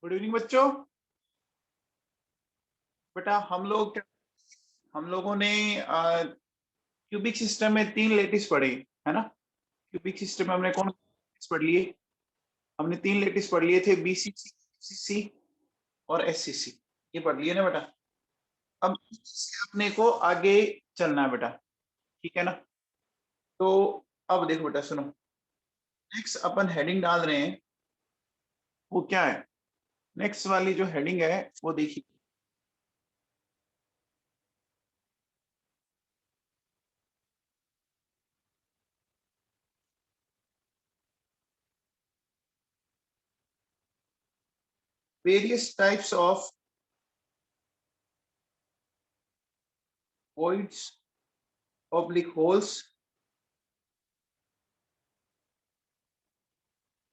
Good evening बच्चों। बेटा हम लोगों ने क्यूबिक सिस्टम में 3 लेटिस पढ़ी है ना। क्यूबिक सिस्टम में हमने कौन पढ़ लिए? हमने 3 लेटिस पढ़ लिए थे, बीसीसी, सीसी और एससीसी। ये पढ़ लिए ना बेटा। अब इससे अपने को आगे चलना है बेटा, ठीक है ना। तो अब देखो बेटा, सुनो, नेक्स्ट अपन हेडिंग डाल रहे हैं, वो क्या है? नेक्स्ट वाली जो हेडिंग है वो देखिए, various types of voids oblique holes,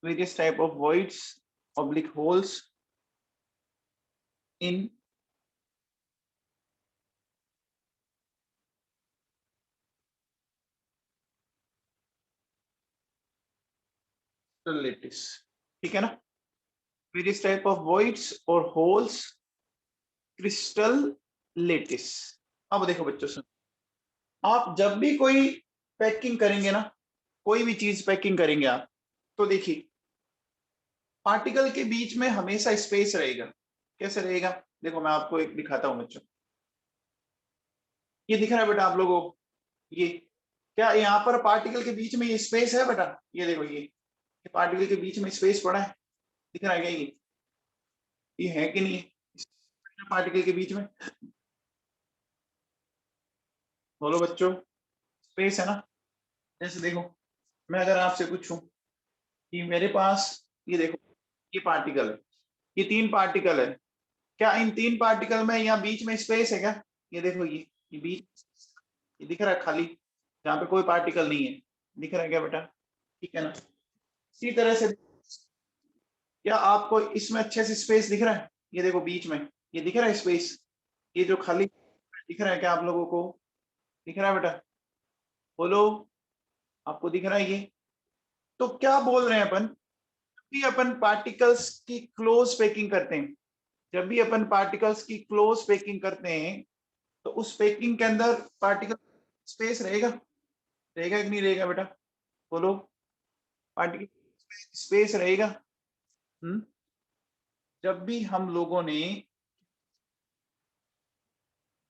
various type of voids oblique holes in lattice, ठीक है ना। वेरियस टाइप ऑफ voids और holes क्रिस्टल लेटिस। अब देखो बच्चों, सुन, आप जब भी कोई पैकिंग करेंगे ना, कोई भी चीज पैकिंग करेंगे आप, तो देखिए पार्टिकल के बीच में हमेशा स्पेस रहेगा। कैसे रहेगा? देखो मैं आपको एक दिखाता हूं बच्चों, ये दिख रहा है बेटा आप लोगों को? ये क्या यहाँ पर पार्टिकल के बीच में ये स्पेस है बेटा? ये देखो, ये पार्टिकल के बीच में स्पेस पड़ा है, दिख रहा है क्या? ये है कि नहीं है पार्टिकल के बीच में? बोलो बच्चों, स्पेस है ना। जैसे देखो, मैं अगर आपसे पूछूं कि मेरे पास, ये देखो, ये पार्टिकल है, ये 3 पार्टिकल है, क्या इन 3 पार्टिकल में यहाँ बीच में स्पेस है क्या? ये देखो, ये बीच, ये दिख रहा है खाली, जहाँ पे कोई पार्टिकल नहीं है, दिख रहा है क्या बेटा? ठीक है ना। इसी तरह से क्या आपको इसमें अच्छे से स्पेस दिख रहा है? ये देखो बीच में ये दिख रहा है स्पेस, ये जो खाली दिख रहा है क्या आप लोगों को? दिख रहा है बेटा? बोलो, आपको दिख रहा है ये? तो क्या बोल रहे हैं अपन, जब भी अपन पार्टिकल्स की क्लोज पैकिंग करते हैं, जब भी अपन पार्टिकल्स की क्लोज पैकिंग करते हैं, तो उस पैकिंग के अंदर पार्टिकल स्पेस रहेगा, रहेगा कि नहीं रहेगा बेटा? बोलो, पार्टिकल स्पेस रहेगा। जब भी हम लोगों ने,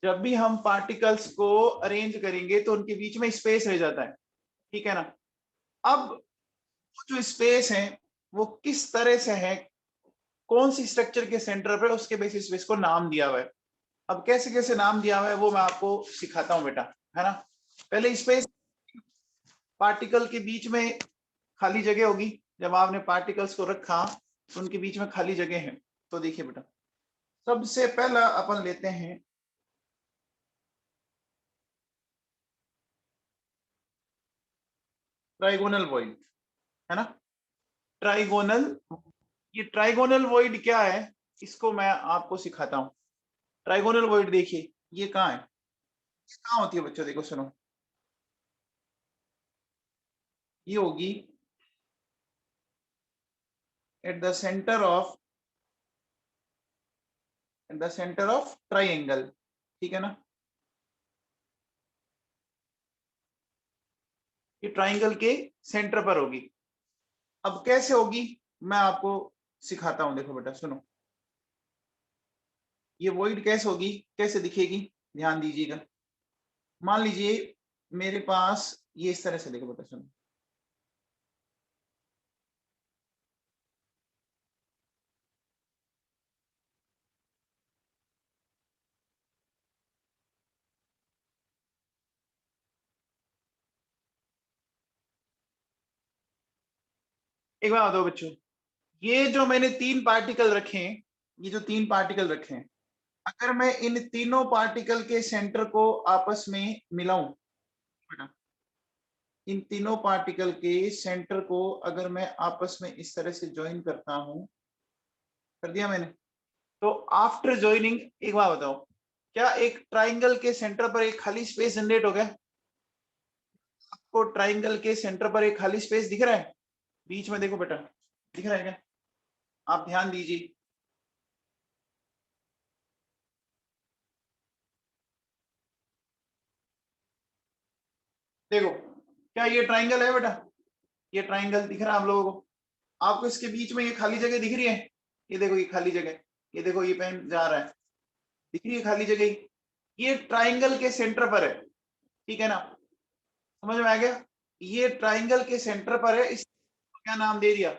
जब भी हम पार्टिकल्स को अरेंज करेंगे तो उनके बीच में स्पेस रह जाता है, ठीक है ना। अब जो स्पेस है वो किस तरह से है, कौन सी स्ट्रक्चर के सेंटर पर उसके बेसिस पे इसको नाम दिया हुआ है। अब कैसे कैसे नाम दिया हुआ है वो मैं आपको सिखाता हूं बेटा, है ना। पहले स्पेस, पार्टिकल के बीच में खाली जगह होगी, जब आपने पार्टिकल्स को रखा तो उनके बीच में खाली जगह है। तो देखिए बेटा, सबसे पहला अपन लेते हैं ट्राइगोनल वॉइड, है ना। ट्राइगोनल, ये ट्राइगोनल वॉइड क्या है, इसको मैं आपको सिखाता हूं। ट्राइगोनल वॉइड देखिए, ये कहाँ है, कहाँ होती है बच्चों? देखो सुनो, ये होगी eight the centre of, eight the centre of triangle, ठीक है ना। ये ट्राइंगल के सेंटर पर होगी। अब कैसे होगी मैं आपको सिखाता हूं, देखो बेटा सुनो, ये वॉइड कैसे होगी, कैसे दिखेगी, ध्यान दीजिएगा। मान लीजिए मेरे पास ये इस तरह से, देखो बेटा सुनो, एक बात बताओ बच्चों, ये जो मैंने 3 पार्टिकल रखे हैं, ये जो 3 पार्टिकल रखे हैं, अगर मैं इन तीनों पार्टिकल के सेंटर को आपस में मिलाऊं बेटा, इन तीनों पार्टिकल के सेंटर को अगर मैं आपस में इस तरह से ज्वाइन करता हूं, कर दिया मैंने, तो आफ्टर ज्वाइनिंग एक बात बताओ, क्या एक ट्राइंगल के सेंटर पर एक खाली स्पेस जनरेट हो गया? आपको ट्राइंगल के सेंटर पर एक खाली स्पेस दिख रहा है बीच में? देखो बेटा, दिख रहा है क्या? आप ध्यान दीजिए, देखो क्या ये ट्राइंगल है बेटा, ये ट्राइंगल दिख रहा है आप लोगों को? आपको इसके बीच में ये खाली जगह दिख रही है? ये देखो ये खाली जगह, ये देखो ये पेन जा रहा है, दिख रही है खाली जगह? ये ट्राइंगल के सेंटर पर है, ठीक है ना? समझ में आ गया? ये ट्राइंगल के सेंटर पर है। इसको क्या नाम दे दिया?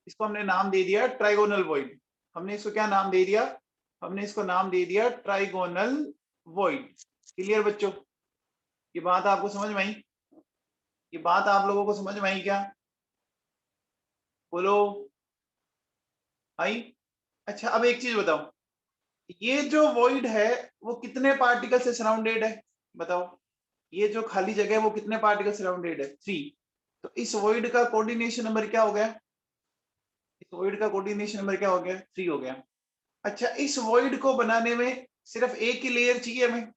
इसको हमने नाम दे दिया ट्राइगोनल वॉइड। हमने इसको क्या नाम दे दिया? हमने इसको नाम दे दिया ट्राइगोनल वॉइड। क्लियर बच्चों? ये बात आपको समझ में आई? ये बात आप लोगों को समझ में आई क्या? बोलो आई? अच्छा अब एक चीज बताओ, ये जो वॉइड है वो कितने पार्टिकल से सराउंडेड है? बताओ, ये जो खाली जगह है वो कितने पार्टिकल सराउंडेड है? 3। तो इस वॉइड का कोऑर्डिनेशन नंबर क्या हो गया? इस वॉइड का कोऑर्डिनेशन नंबर क्या हो गया? 3 हो गया। अच्छा इस वॉइड को बनाने में सिर्फ एक ही लेयर चाहिए हमें,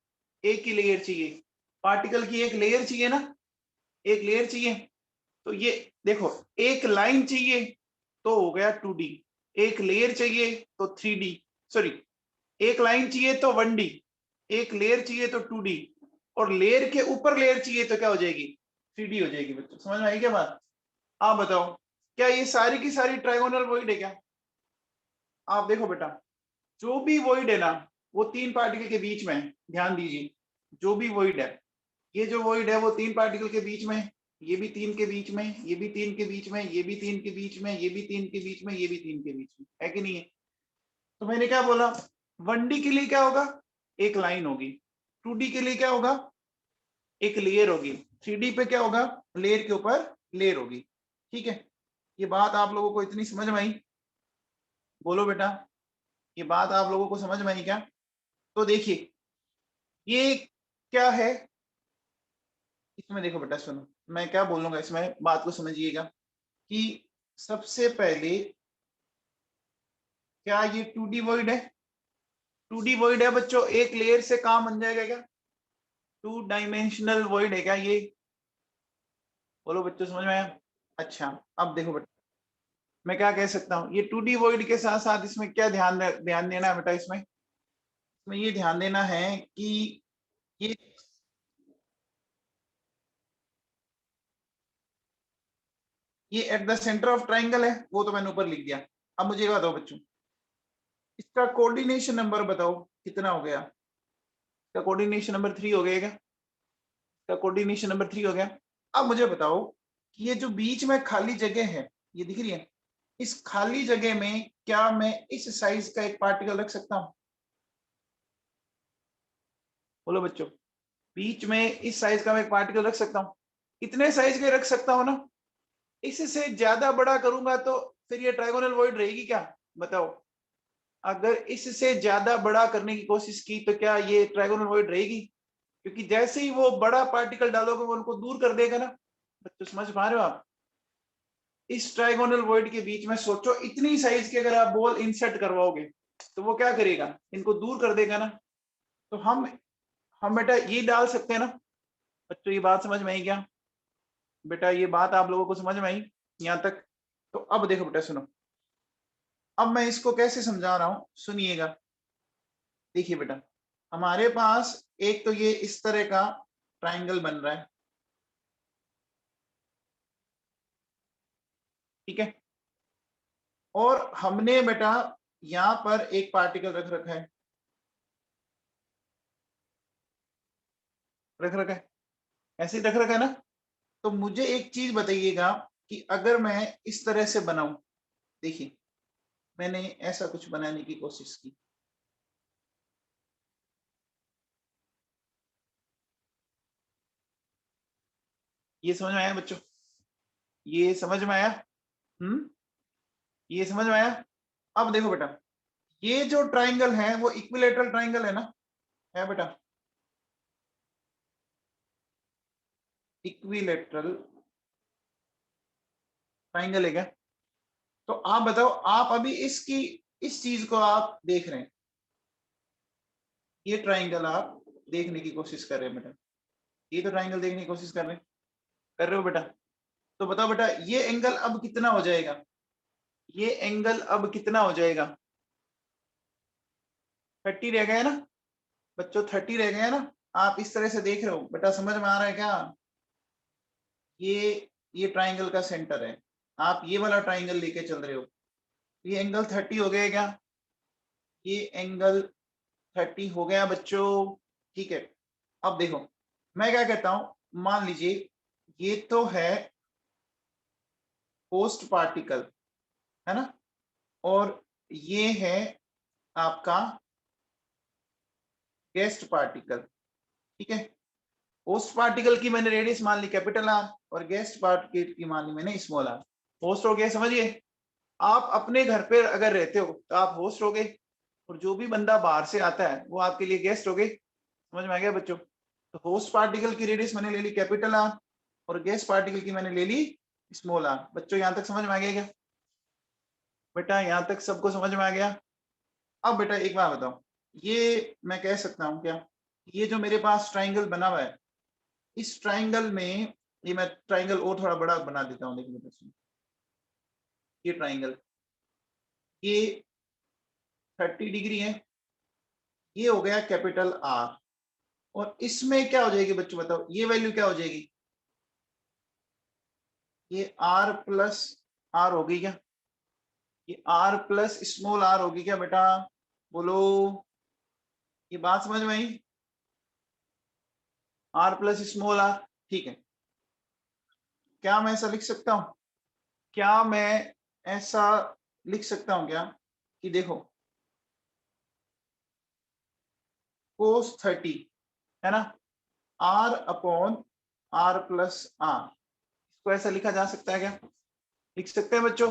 एक ही लेयर चाहिए, पार्टिकल की एक लेयर चाहिए ना, एक लेयर चाहिए। तो ये देखो एक लाइन चाहिए तो हो गया 2D, एक लेयर चाहिए तो 3D, सॉरी एक लाइन चाहिए तो 1D, एक लेयर चाहिए तो 2D, और लेयर के ऊपर लेयर चाहिए तो क्या हो जाएगी? 3D हो जाएगी। बच्चों समझ में आई क्या बात? आप बताओ क्या ये सारी की सारी ट्राइगोनल वॉइड है क्या? आप देखो बेटा, जो भी वॉइड है ना वो 3 पार्टिकल के बीच में है। ध्यान दीजिए, जो भी वॉइड है, ये जो वॉइड है वो 3 पार्टिकल के बीच में, ये भी 3 के बीच में, ये भी 3 के बीच में, ये भी 3 के बीच में, ये भी 3 के बीच में, ये भी 3 के बीच में, है कि नहीं है? तो मैंने क्या बोला, 1D के लिए क्या होगा? एक लाइन होगी। 2D के लिए क्या होगा? एक लेयर होगी। 3D पे क्या होगा? लेयर के ऊपर लेयर होगी। ठीक है, ये बात आप लोगों को इतनी समझ में आई? बोलो बेटा, ये बात आप लोगों को समझ में आई क्या? तो देखिए ये क्या है, इसमें देखो बेटा सुनो, मैं क्या बोलूंगा इसमें, बात को समझिएगा कि सबसे पहले क्या ये 2D वॉइड है? 2D वॉइड है बच्चों, एक लेयर से काम बन जाएगा क्या? 2 डायमेंशनल वॉइड है क्या ये? बोलो बच्चों समझ में आया? अच्छा अब देखो बेटा, मैं क्या कह सकता हूँ, ये 2D वॉइड के साथ साथ इसमें क्या ध्यान देना है बेटा, इसमें ये ध्यान देना है कि ये eight the centre of triangle है, वो तो मैंने ऊपर लिख दिया। अब मुझे ये बताओ बच्चों, इसका कोऑर्डिनेशन नंबर बताओ कितना हो गया? इसका कोऑर्डिनेशन नंबर 3 हो गया क्या? इसका कोऑर्डिनेशन नंबर 3 हो गया। अब मुझे बताओ कि ये जो बीच में खाली जगह है, ये दिख रही है, इस खाली जगह में क्या मैं इस साइज का एक पार्टिकल रख सकता हूँ? बोलो बच्चों, बीच में इस साइज का मैं एक पार्टिकल रख सकता हूँ? इतने साइज के रख सकता हूँ ना? इससे ज्यादा बड़ा करूंगा तो फिर ये ट्राइगोनल वॉइड रहेगी क्या? बताओ, अगर इससे ज्यादा बड़ा करने की कोशिश की तो क्या ये ट्राइगोनल वॉइड रहेगी? क्योंकि जैसे ही वो बड़ा पार्टिकल डालोगे वो उनको दूर कर देगा ना। बच्चों समझ पा रहे हो आप? इस ट्राइगोनल वॉइड के बीच में सोचो इतनी साइज के अगर आप बॉल इंसर्ट करवाओगे तो वो क्या करेगा? इनको दूर कर देगा ना। तो हम बेटा ये डाल सकते हैं ना? बच्चों ये बात समझ में आई क्या? बेटा ये बात आप लोगों को समझ में आई यहाँ तक? तो अब देखो बेटा सुनो, अब मैं इसको कैसे समझा रहा हूं, सुनिएगा। देखिए बेटा, हमारे पास एक तो ये इस तरह का ट्राइंगल बन रहा है, ठीक है, और हमने बेटा यहां पर एक पार्टिकल रख रखा है, रख रखा है, ऐसे ही रख रखा है ना? तो मुझे एक चीज बताइएगा कि अगर मैं इस तरह से बनाऊं, देखिए मैंने ऐसा कुछ बनाने की कोशिश की, ये समझ में आया बच्चों? ये समझ में आया? हम्म, ये समझ में आया? अब देखो बेटा, ये जो ट्राइंगल है वो इक्विलेटरल ट्राइंगल है ना? है बेटा, इक्विलेटरल ट्राइंगल है क्या? तो आप बताओ, आप अभी इसकी इस चीज को आप देख रहे हैं, ये ट्राइंगल आप देखने की कोशिश कर रहे हैं बेटा, ये तो ट्राइंगल देखने की कोशिश कर रहे हो बेटा। तो बताओ बेटा ये एंगल अब कितना हो जाएगा? ये एंगल अब कितना हो जाएगा? 30 रह गया ना बच्चों? 30 रह गया ना? आप इस तरह से देख रहे हो बेटा, समझ में आ रहा है क्या? ये ट्राइंगल का सेंटर है, आप ये वाला ट्राइंगल लेके चल रहे हो, ये एंगल 30 हो गया क्या? ये एंगल 30 हो गया बच्चों, ठीक है। अब देखो मैं क्या कहता हूं, मान लीजिए ये तो है पोस्ट पार्टिकल, है ना, और ये है आपका गेस्ट पार्टिकल, ठीक है। पोस्ट पार्टिकल की मैंने रेडियस मान ली कैपिटल आर और गेस्ट पार्टिकल की मान ली मैंने स्मॉल आर। होस्ट हो गया, समझिए आप अपने घर पे अगर रहते हो तो आप होस्ट हो गए, और जो भी बंदा बाहर से आता है वो आपके लिए गेस्ट हो गए। समझ में आ गया बच्चों? तो होस्ट पार्टिकल की रेडियस मैंने ले ली कैपिटल आर और गेस्ट पार्टिकल की मैंने ले ली स्मॉल आर। बच्चों यहां तक समझ में आ गया क्या? बेटा यहां तक सबको समझ में आ गया? अब बेटा एक बात बताओ, ये मैं कह सकता हूँ क्या, ये जो मेरे पास ट्राइंगल बना हुआ है, इस ट्राइंगल में, ये मैं ट्राइंगल और थोड़ा बड़ा बना देता हूँ, देखिए बेटा सुनो, ये ट्राइंगल ये 30 डिग्री है, ये हो गया कैपिटल आर, और इसमें क्या हो जाएगी बच्चों बताओ, ये वैल्यू क्या हो जाएगी? ये आर प्लस आर होगी क्या? ये आर प्लस स्मॉल आर होगी क्या बेटा? बोलो, ये बात समझ में आई? आर प्लस स्मॉल आर, ठीक है। क्या मैं ऐसा लिख सकता हूं, क्या मैं ऐसा लिख सकता हूं क्या कि देखो कोस 30 है ना, R upon R plus R, इसको ऐसा लिखा जा सकता है क्या? लिख सकते हैं बच्चों?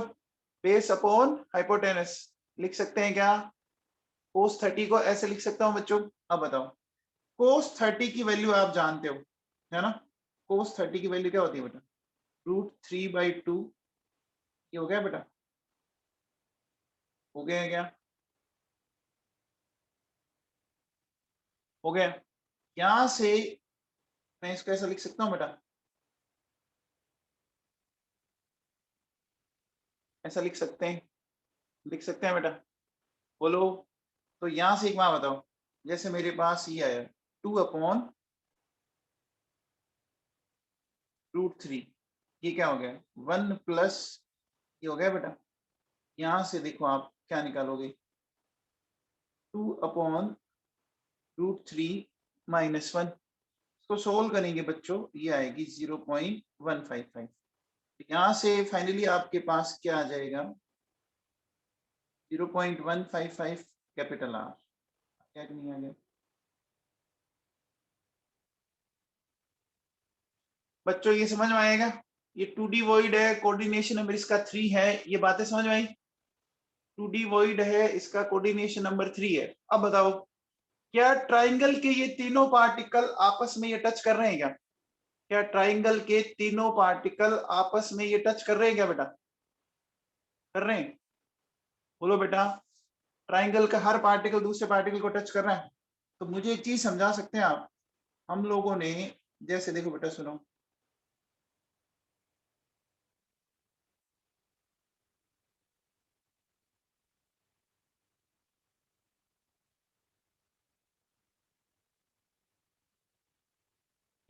बेस अपॉन हाइपोटेनस लिख सकते हैं क्या? कोस 30 को ऐसे लिख सकता हूं बच्चों? अब बताओ, कोस 30 की वैल्यू आप जानते हो, है ना। कोस 30 की वैल्यू क्या होती है बेटा? √3/2। ये हो गया बेटा? हो गया क्या? हो गया। यहां से मैं इसको ऐसा लिख सकता हूं बेटा? ऐसा लिख सकते हैं? लिख सकते हैं बेटा? बोलो। तो यहां से एक बात बताओ, जैसे मेरे पास ये आया 2/√3, ये क्या हो गया? 1 प्लस, ये हो गया बेटा। यहां से देखो आप क्या निकालोगे, 2/√3 - 1, इसको सोल्व करेंगे बच्चों, ये आएगी 0.155। यहाँ से फाइनली आपके पास क्या आ जाएगा? 0.155 कैपिटल आर। क्या नहीं आ गया बच्चों? ये समझ में आएगा? ये 2D वॉइड है, कोऑर्डिनेशन नंबर इसका 3 है, ये बातें समझ में आई? 2D वॉइड है, इसका कोऑर्डिनेशन नंबर 3 है। अब बताओ, क्या ट्राइंगल के ये तीनों पार्टिकल आपस में ये टच कर रहे हैं क्या? क्या ट्राइंगल के तीनों पार्टिकल आपस में ये टच कर रहे हैं क्या बेटा? कर रहे हैं? बोलो बेटा, ट्राइंगल का हर पार्टिकल दूसरे पार्टिकल को टच कर रहा है? तो मुझे एक चीज समझा सकते हैं आप? हम लोगों ने, जैसे देखो बेटा सुनो,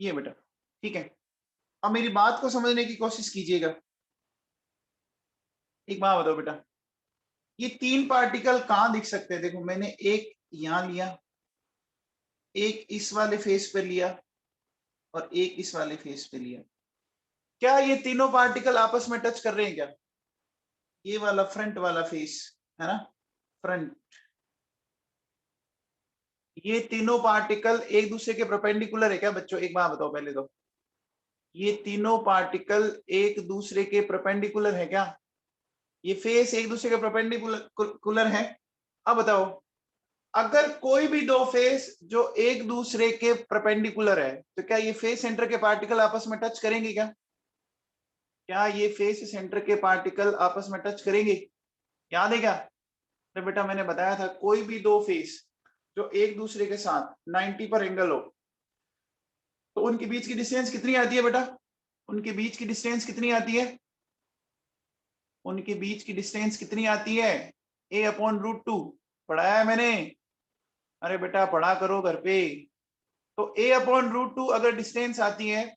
ये बेटा, ठीक है। अब मेरी बात को समझने की कोशिश कीजिएगा। एक बात बताओ बेटा, ये तीन पार्टिकल कहां दिख सकते हैं? देखो मैंने एक यहां लिया, एक इस वाले फेस पे लिया, और एक इस वाले फेस पे लिया। क्या ये तीनों पार्टिकल आपस में टच कर रहे हैं क्या? ये वाला फ्रंट वाला फेस है ना, फ्रंट, ये तीनों पार्टिकल एक दूसरे के परपेंडिकुलर है क्या बच्चों? एक बात बताओ पहले तो, ये तीनों पार्टिकल एक दूसरे के परपेंडिकुलर है क्या? ये फेस एक दूसरे के परपेंडिकुलर है? अब बताओ, अगर कोई भी दो फेस जो एक दूसरे के परपेंडिकुलर है, तो क्या ये फेस सेंटर के पार्टिकल आपस में टच करेंगे क्या? क्या ये फेस सेंटर के पार्टिकल आपस में टच करेंगे? याद है क्या? तो बेटा मैंने बताया था, कोई भी दो फेस जो एक दूसरे के साथ 90 पर एंगल हो, तो उनके बीच की डिस्टेंस कितनी आती है बेटा? उनके बीच की डिस्टेंस कितनी आती है? उनके बीच की डिस्टेंस कितनी आती है? a/√2। पढ़ाया है मैंने? अरे बेटा पढ़ा करो घर पे। तो a/√2 अगर डिस्टेंस आती है,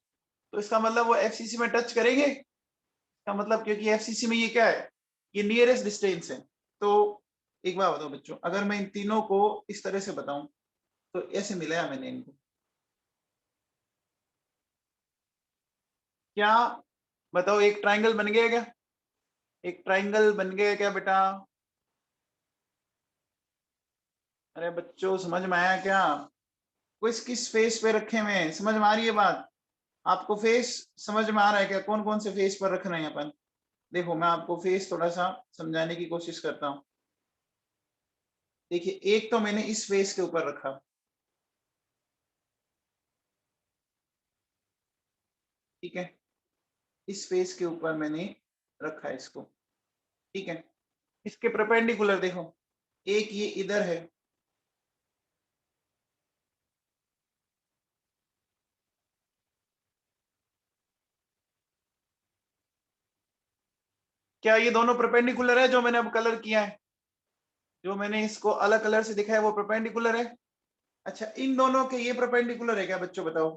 तो इसका मतलब वो एफसीसी में टच करेंगे, इसका मतलब, क्योंकि एफसीसी में ये क्या है, ये नियरेस्ट डिस्टेंस है। तो एक बार बताओ बच्चों, अगर मैं इन तीनों को इस तरह से बताऊं तो ऐसे मिलाया मैंने इनको, क्या बताओ, एक ट्राइंगल बन गया क्या? एक ट्राइंगल बन गया क्या बेटा? अरे बच्चों समझ में आया क्या? किस किस फेस पे रखे हुए हैं, समझ में आ रही है बात? आपको फेस समझ में आ रहा है क्या, कौन कौन से फेस पर रख रहे हैं अपन? देखो मैं आपको फेस थोड़ा सा समझाने की कोशिश करता हूँ। देखिए, एक तो मैंने इस फेस के ऊपर रखा, ठीक है, इस फेस के ऊपर मैंने रखा है इसको, ठीक है। इसके परपेंडिकुलर देखो, एक ये इधर है, क्या ये दोनों परपेंडिकुलर है? जो मैंने अब कलर किया है, जो मैंने इसको अलग कलर से दिखाया है, वो परपेंडिकुलर है। अच्छा, इन दोनों के ये परपेंडिकुलर है क्या बच्चों, बताओ?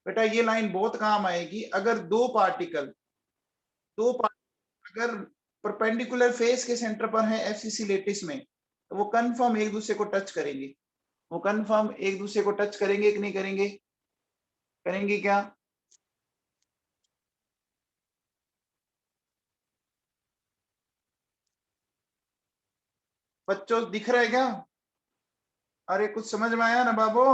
बेटा ये लाइन बहुत काम आएगी अगर दो पार्टिकल अगर परपेंडिकुलर फेस के सेंटर पर है एफसीसी लेटिस में, तो वो कंफर्म एक दूसरे को टच करेंगे, वो कंफर्म एक दूसरे को टच करेंगे कि नहीं करेंगे? करेंगे क्या? बच्चों दिख रहा है क्या? अरे कुछ समझ में आया ना बाबू?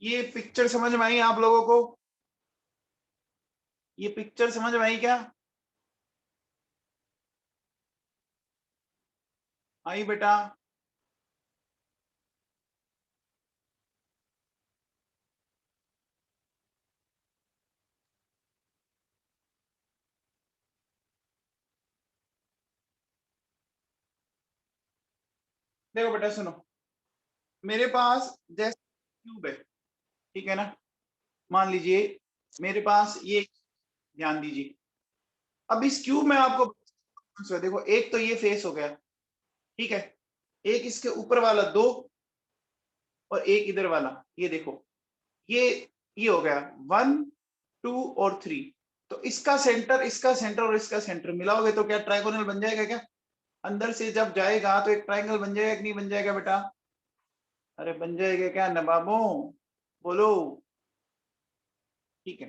ये पिक्चर समझ में आई आप लोगों को? ये पिक्चर समझ में आई क्या? आई बेटा? देखो बेटा सुनो, मेरे पास जैसे क्यूब है, ठीक है ना, मान लीजिए मेरे पास ये, ध्यान दीजिए, अब इस क्यूब में आपको देखो, एक तो ये फेस हो गया, ठीक है, एक इसके ऊपर वाला दो, और एक इधर वाला, ये देखो, ये ये हो गया 1 2 और 3। तो इसका सेंटर और इसका सेंटर मिलाओगे तो क्या ट्राइगोनल बन जाएगा क्या? अंदर से जब जाएगा तो एक ट्राइंगल बन जाएगा कि नहीं बन जाएगा बेटा? अरे बन जाएगा क्या नवाबों, बोलो? ठीक है,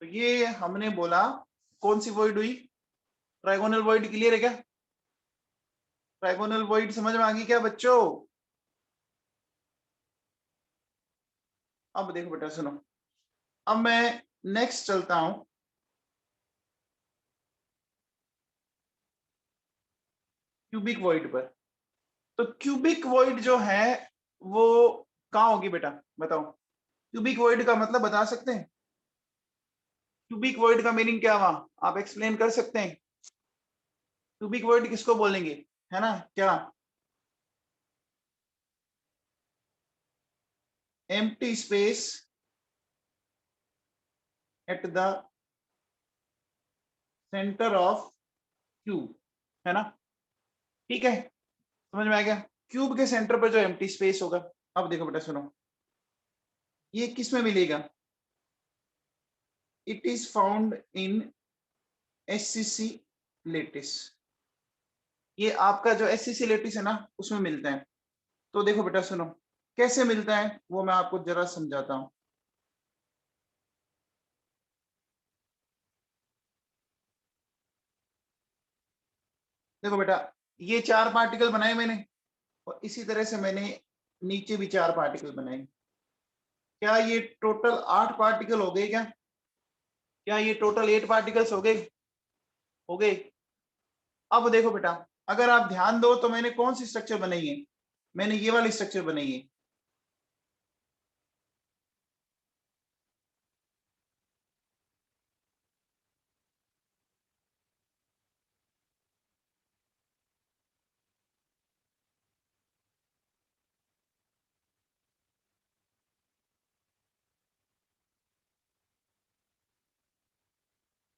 तो ये हमने बोला, कौन सी वॉइड हुई? Trigonal void. क्लियर है क्या? ट्राइगोनल वॉइड समझ में आ गई क्या बच्चों? अब देखो बेटा सुनो, अब मैं नेक्स्ट चलता हूं क्यूबिक वॉइड पर। तो क्यूबिक वॉइड जो है वो कहाँ होगी बेटा, बताओ? क्यूबिक वॉइड का मतलब बता सकते हैं? क्यूबिक वॉइड का मीनिंग क्या हुआ, आप एक्सप्लेन कर सकते हैं? क्यूबिक वॉइड किसको बोलेंगे, है ना क्या? Empty space at the centre of cube, है ना? ठीक है, समझ में आ गया? क्यूब के सेंटर पर जो एम्प्टी स्पेस होगा। अब देखो बेटा सुनो, ये किस में मिलेगा? It is found in SCC lattice. ये आपका जो एससीसी लेटिस है ना, उसमें मिलता है। तो देखो बेटा सुनो, कैसे मिलता है वो मैं आपको जरा समझाता हूं। देखो बेटा, ये 4 पार्टिकल बनाए मैंने, और इसी तरह से मैंने नीचे भी 4 पार्टिकल बनाए। क्या ये टोटल 8 पार्टिकल हो गए क्या? क्या ये टोटल 8 पार्टिकल्स हो गए? हो गए। अब देखो बेटा, अगर आप ध्यान दो तो मैंने कौन सी स्ट्रक्चर बनाई है? मैंने ये वाली स्ट्रक्चर बनाई है।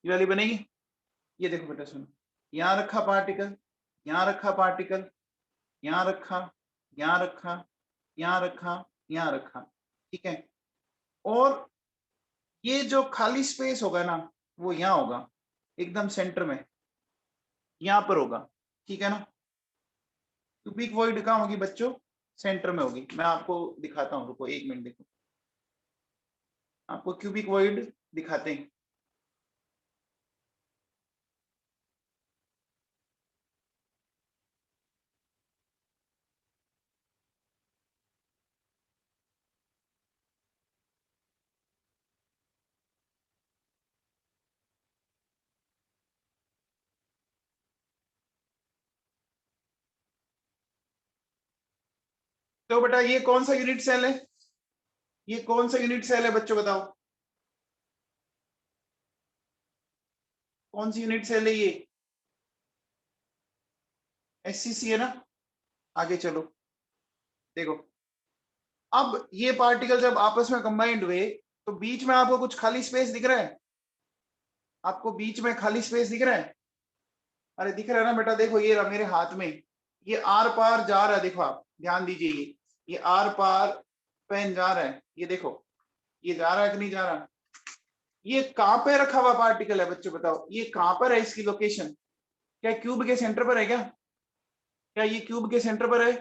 ये वाली बनाई है। ये देखो बेटा सुनो, यहाँ रखा पार्टिकल, यहाँ रखा पार्टिकल, यहाँ रखा, यहाँ रखा, यहाँ रखा, यहाँ रखा, ठीक है। और ये जो खाली स्पेस होगा ना वो यहाँ होगा, एकदम सेंटर में, यहाँ पर होगा, ठीक है ना। क्यूबिक वॉइड कहाँ होगी बच्चों? सेंटर में होगी। मैं आपको दिखाता हूँ, रुको 1 मिनट, देखो आपको क्यूबिक वॉइड दिखाते हैं। तो बेटा ये कौन सा यूनिट सेल है? ये कौन सा यूनिट सेल है बच्चों, बताओ कौन सी यूनिट सेल है ये? एससीसी है ना। आगे चलो, देखो अब ये पार्टिकल जब आपस में कंबाइंड हुए तो बीच में आपको कुछ खाली स्पेस दिख रहा है? आपको बीच में खाली स्पेस दिख रहा है? अरे दिख रहा है ना बेटा, देखो ये रहा मेरे हाथ में, ये आर पार जा रहा है, देखो आप ध्यान दीजिए, ये आर पार पेन जा रहा है, ये देखो ये जा रहा है कि नहीं जा रहा? ये कहां पे रखा हुआ पार्टिकल है बच्चों, बताओ ये कहां पर है, इसकी लोकेशन क्या क्यूब के सेंटर पर है? क्या ये क्यूब के सेंटर पर है?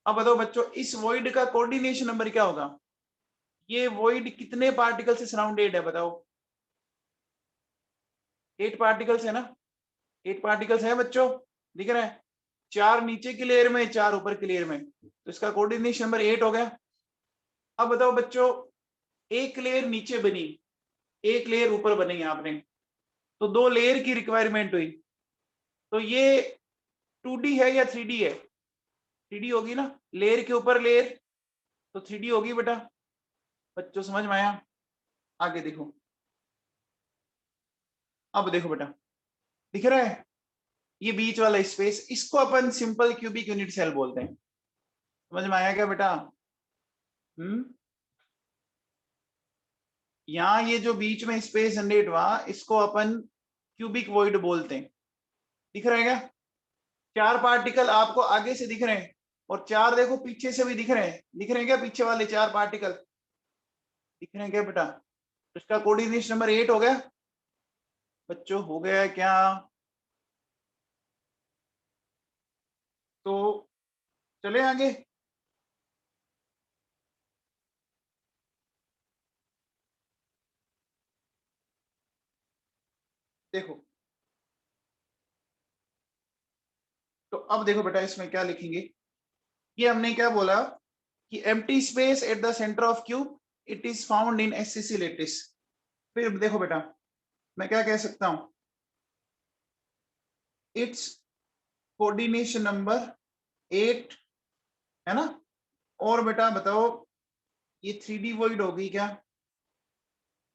अब बताओ बच्चों इस वॉइड का कोऑर्डिनेशन नंबर क्या होगा? ये वॉइड कितने पार्टिकल से सराउंडेड है बताओ? 8 पार्टिकल्स है ना। 8 पार्टिकल्स है बच्चों, दिख रहा है? 4 नीचे की लेयर में, 4 ऊपर की लेयर में, तो इसका कोऑर्डिनेशन नंबर 8 हो गया। अब बताओ बच्चों एक लेयर नीचे बनी, एक लेयर ऊपर बनी आपने, तो 2 लेयर की रिक्वायरमेंट हुई, तो ये 2D है या 3D है? 3D होगी ना, लेयर के ऊपर लेयर, तो 3D होगी बेटा। बच्चों समझ में आया? आगे देखो, अब देखो बेटा दिख रहा है ये बीच वाला स्पेस, इसको अपन सिंपल क्यूबिक यूनिट सेल बोलते हैं। समझ में आया क्या बेटा? यहाँ ये जो बीच में स्पेस जनरेट हुआ इसको अपन क्यूबिक वॉइड बोलते हैं। दिख रहा है क्या? 4 पार्टिकल आपको आगे से दिख रहे हैं और 4 देखो पीछे से भी दिख रहे हैं। दिख रहे हैं क्या पीछे वाले 4 पार्टिकल? दिख रहे हैं क्या बेटा? तो इसका कोऑर्डिनेशन नंबर 8 हो गया बच्चों, हो गया क्या? तो चले आगे। देखो तो अब देखो बेटा इसमें क्या लिखेंगे, ये हमने क्या बोला कि empty space at the centre of cube it is found in SCC lattice. फिर देखो बेटा मैं क्या कह सकता हूं, इट्स कोऑर्डिनेशन नंबर 8 है ना। और बेटा बताओ ये 3D वॉइड होगी क्या?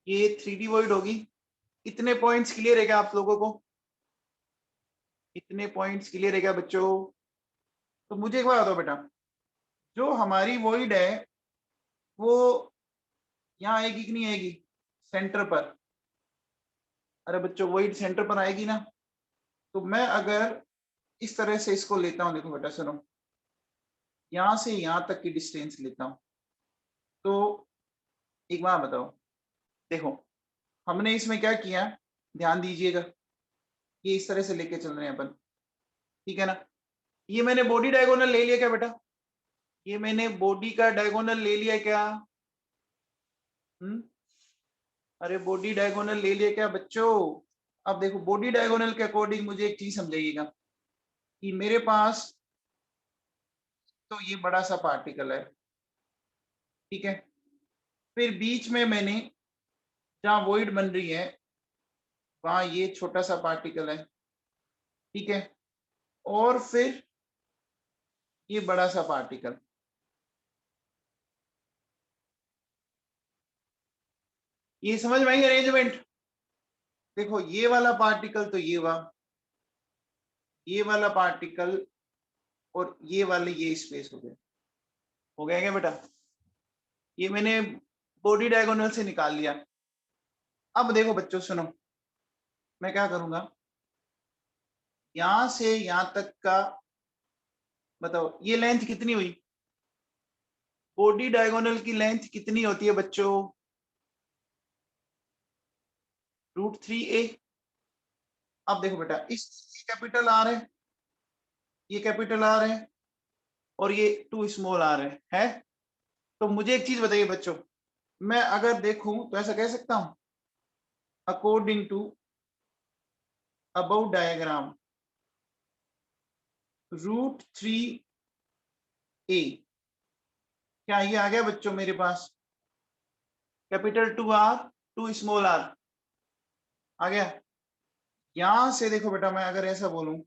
ये 3D वॉइड होगी। इतने पॉइंट्स क्लियर है क्या आप लोगों को? इतने पॉइंट्स क्लियर है क्या बच्चों? तो मुझे एक बात बताओ बेटा, जो हमारी वॉइड है वो यहाँ आएगी कि नहीं आएगी? सेंटर पर। अरे बच्चों वॉइड सेंटर पर आएगी ना। तो मैं अगर इस तरह से इसको लेता हूँ, देखो बेटा सुनो, यहाँ से यहाँ तक की डिस्टेंस लेता हूँ, तो एक बात बताओ, देखो हमने इसमें क्या किया, ध्यान दीजिएगा, ये इस तरह से लेके चल रहे हैं अपन, ठीक है ना। ये मैंने बॉडी डायगोनल ले लिया क्या बेटा? ये मैंने बॉडी का डायगोनल ले लिया क्या? अरे बॉडी डायगोनल ले लिया क्या बच्चों? अब देखो बॉडी डायगोनल के अकॉर्डिंग मुझे एक चीज समझाइएगा कि मेरे पास तो ये बड़ा सा पार्टिकल है, ठीक है। फिर बीच में मैंने जहां वॉइड बन रही है वहां ये छोटा सा पार्टिकल है, ठीक है। और फिर ये बड़ा सा पार्टिकल, ये समझ में आई अरेंजमेंट? देखो ये वाला पार्टिकल तो ये हुआ, ये वाला पार्टिकल और ये वाले ये स्पेस हो गया क्या बेटा? ये मैंने बॉडी डायगोनल से निकाल लिया। अब देखो बच्चों सुनो, मैं क्या करूंगा, यहां से यहां तक का बताओ ये लेंथ कितनी हुई, बॉडी डायगोनल की लेंथ कितनी होती है बच्चों, √3a। अब देखो बेटा, इस कैपिटल आर है, ये कैपिटल आर है, और ये 2 स्मॉल आर है। तो मुझे एक चीज बताइए बच्चों, मैं अगर देखूं तो ऐसा कह सकता हूं, according to about diagram √3a, क्या ये आ गया बच्चों मेरे पास, कैपिटल 2R 2 स्मॉल आर आ गया। यहां से देखो बेटा, मैं अगर ऐसा बोलूं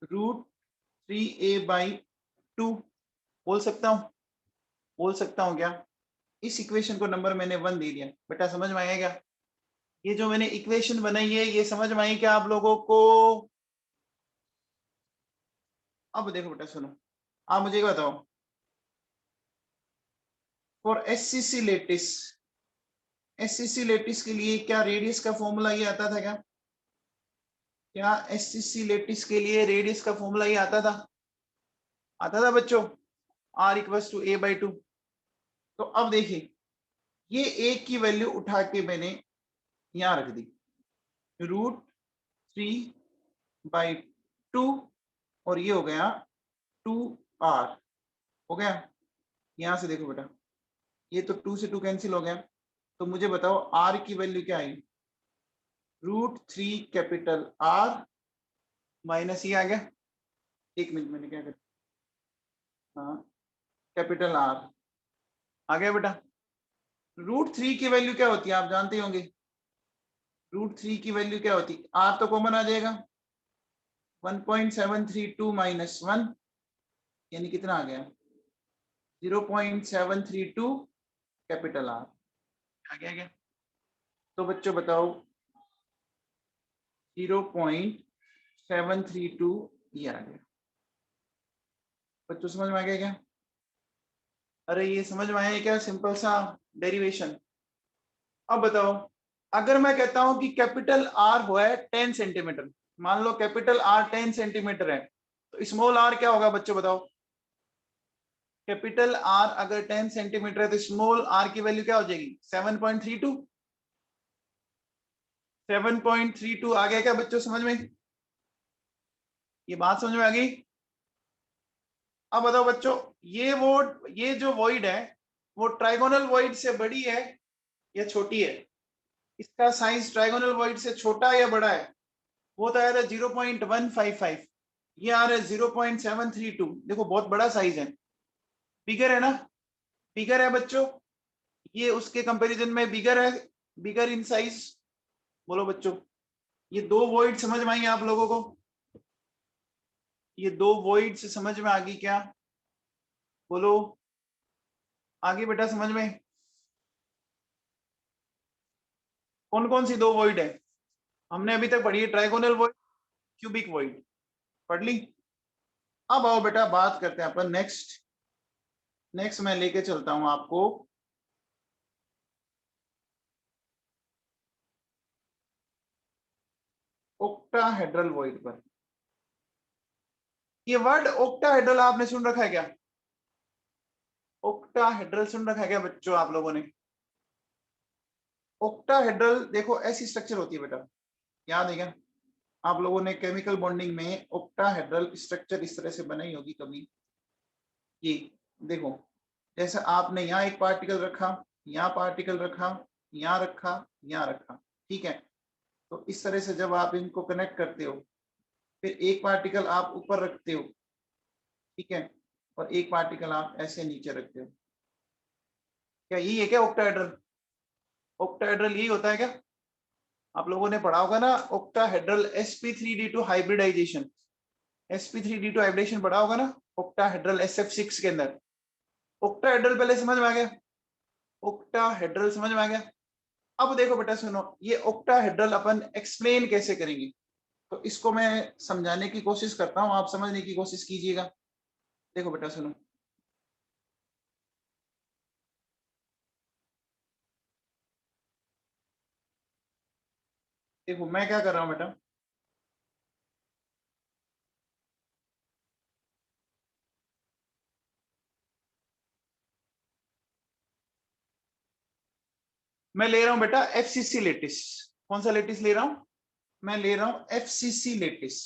√3a/2 बोल सकता हूं, बोल सकता हूं क्या, इस इक्वेशन को नंबर मैंने 1 दे दिया बेटा, समझ में आएगा क्या, ये जो मैंने इक्वेशन बनाई है ये समझ में आई क्या आप लोगों को। अब देखो बेटा सुनो, आप मुझे बताओ, फॉर एससीसी लेटिस के लिए क्या रेडियस का फॉर्मूला ये आता था क्या, क्या एससीसी लेटिस के लिए रेडियस का फॉर्मूला ये आता था, आता था बच्चों, R=a/2। तो अब देखिए, ये a की वैल्यू उठा के मैंने यहां रख दी, √3/2, और ये हो गया 2R, हो गया। यहां से देखो बेटा, ये तो 2 से 2 कैंसिल हो गया, तो मुझे बताओ R की वैल्यू क्या आई, √3 कैपिटल R माइनस ये आ गया, एक मिनट मैंने क्या कर, हाँ कैपिटल R आ गया बेटा। √3 की वैल्यू क्या होती है आप जानते होंगे, √3 की वैल्यू क्या होती है, R तो कॉमन आ जाएगा, 1.732 माइनस 1 यानी कितना आ गया, 0.732 कैपिटल R आ गया क्या। तो बच्चों बताओ 0.732 ये आ गया, बच्चों समझ में आ गया क्या, अरे ये समझ में आया क्या, सिंपल सा डेरिवेशन। अब बताओ, अगर मैं कहता हूं कि कैपिटल आर हुआ है 10 सेंटीमीटर, मान लो कैपिटल आर 10 सेंटीमीटर है, तो स्मॉल आर क्या होगा बच्चों बताओ, कैपिटल आर अगर 10 सेंटीमीटर है तो स्मॉल आर की वैल्यू क्या हो जाएगी, 7.32। 7.32 आ गया क्या बच्चों समझ में, ये बात समझ में आ गई। अब बताओ बच्चों, ये जो वॉइड है वो ट्राइगोनल वॉइड से बड़ी है या छोटी है, इसका साइज ट्राइगोनल वॉइड से छोटा है या बड़ा है, वो तो आया था 0.155, ये आ रहा है 0.732, देखो बहुत बड़ा साइज है, बिगर है ना, बिगर है बच्चों, ये उसके कंपैरिजन में बिगर है, बिगर इन साइज। बोलो बच्चों, ये दो वॉइड समझ में आई आप लोगों को, ये दो वॉइड से समझ में आ गई क्या, बोलो, आगे बेटा समझ में, कौन कौन सी दो वॉइड है, हमने अभी तक पढ़ी है ट्राइगोनल वॉइड, क्यूबिक वॉइड पढ़ ली। अब आओ बेटा बात करते हैं अपन नेक्स्ट, नेक्स्ट मैं लेके चलता हूं आपको ओक्टाहेड्रल वॉइड पर। ये वर्ड ओक्टाहेड्रल आपने सुन रखा है क्या, ओक्टाहेड्रल सुन रखा है क्या बच्चों आप लोगों ने, ओक्टाहेड्रल देखो ऐसी स्ट्रक्चर होती है बेटा, याद है क्या, आप लोगों ने केमिकल बॉन्डिंग में ओक्टाहेड्रल स्ट्रक्चर इस तरह से बनाई होगी कभी, ये देखो, जैसे आपने यहाँ एक पार्टिकल रखा, यहाँ पार्टिकल रखा, यहाँ रखा, यहाँ रखा, ठीक है, तो इस तरह से जब आप इनको कनेक्ट करते हो, फिर एक पार्टिकल आप ऊपर रखते हो, ठीक है, और एक पार्टिकल आप ऐसे नीचे रखते हो, क्या यही है क्या ऑक्टाहेड्रल, ऑक्टाहेड्रल यही होता है क्या, आप लोगों ने पढ़ा होगा ना octahedral sp3d2 hybridisation, sp3d2 hybridisation पढ़ा होगा ना ऑक्टाहेड्रल sf6 के अंदर, ऑक्टाहेड्रल पहले समझ में आ गया, ऑक्टाहेड्रल समझ में आ गया। अब देखो बेटा सुनो, ये ऑक्टाहेड्रल अपन एक्सप्लेन कैसे करेंगे, तो इसको मैं समझाने की कोशिश करता हूं, आप समझने की कोशिश कीजिएगा। देखो बेटा सुनो, देखो मैं क्या कर रहा हूं बेटा, मैं ले रहा हूं बेटा एफसीसी लेटिस। कौन सा लेटिस ले रहा हूं? मैं ले रहा हूं एफसीसी लेटिस।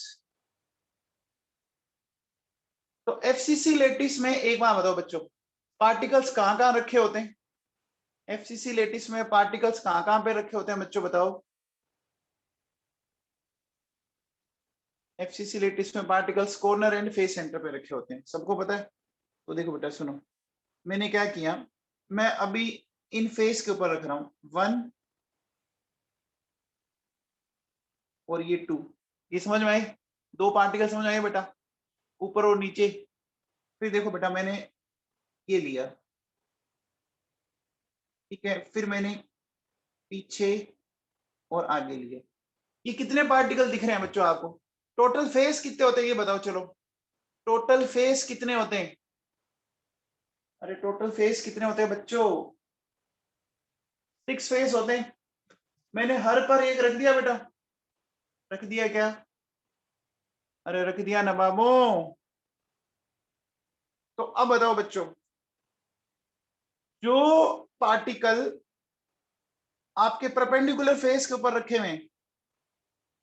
तो एफसीसी लेटिस में एक बार बताओ बच्चों, पार्टिकल्स कहां कहां रखे होते हैं? एफसीसी लेटिस में पार्टिकल्स कहां कहां पे रखे होते हैं बच्चों बताओ? एफसीसी लेटिस में particles corner and face centre पे रखे होते हैं, सबको पता है। तो देखो बेटा सुनो, मैंने क्या किया, मैं अभी इन फेस के ऊपर रख रहा हूं 1 और ये 2। ये समझ में आई? दो पार्टिकल समझ आए बेटा, ऊपर और नीचे। फिर देखो बेटा मैंने ये लिया, ठीक है, फिर मैंने पीछे और आगे लिया। ये कितने पार्टिकल दिख रहे हैं बच्चों आपको? टोटल फेस कितने होते हैं ये बताओ चलो, टोटल फेस कितने होते हैं? अरे टोटल फेस कितने होते हैं बच्चों? 6 फेस होते हैं। मैंने हर पर एक रख दिया बेटा, रख दिया क्या? अरे रख दिया ना बाबू। तो अब बताओ बच्चों, जो पार्टिकल आपके परपेंडिकुलर फेस के ऊपर रखे हुए हैं,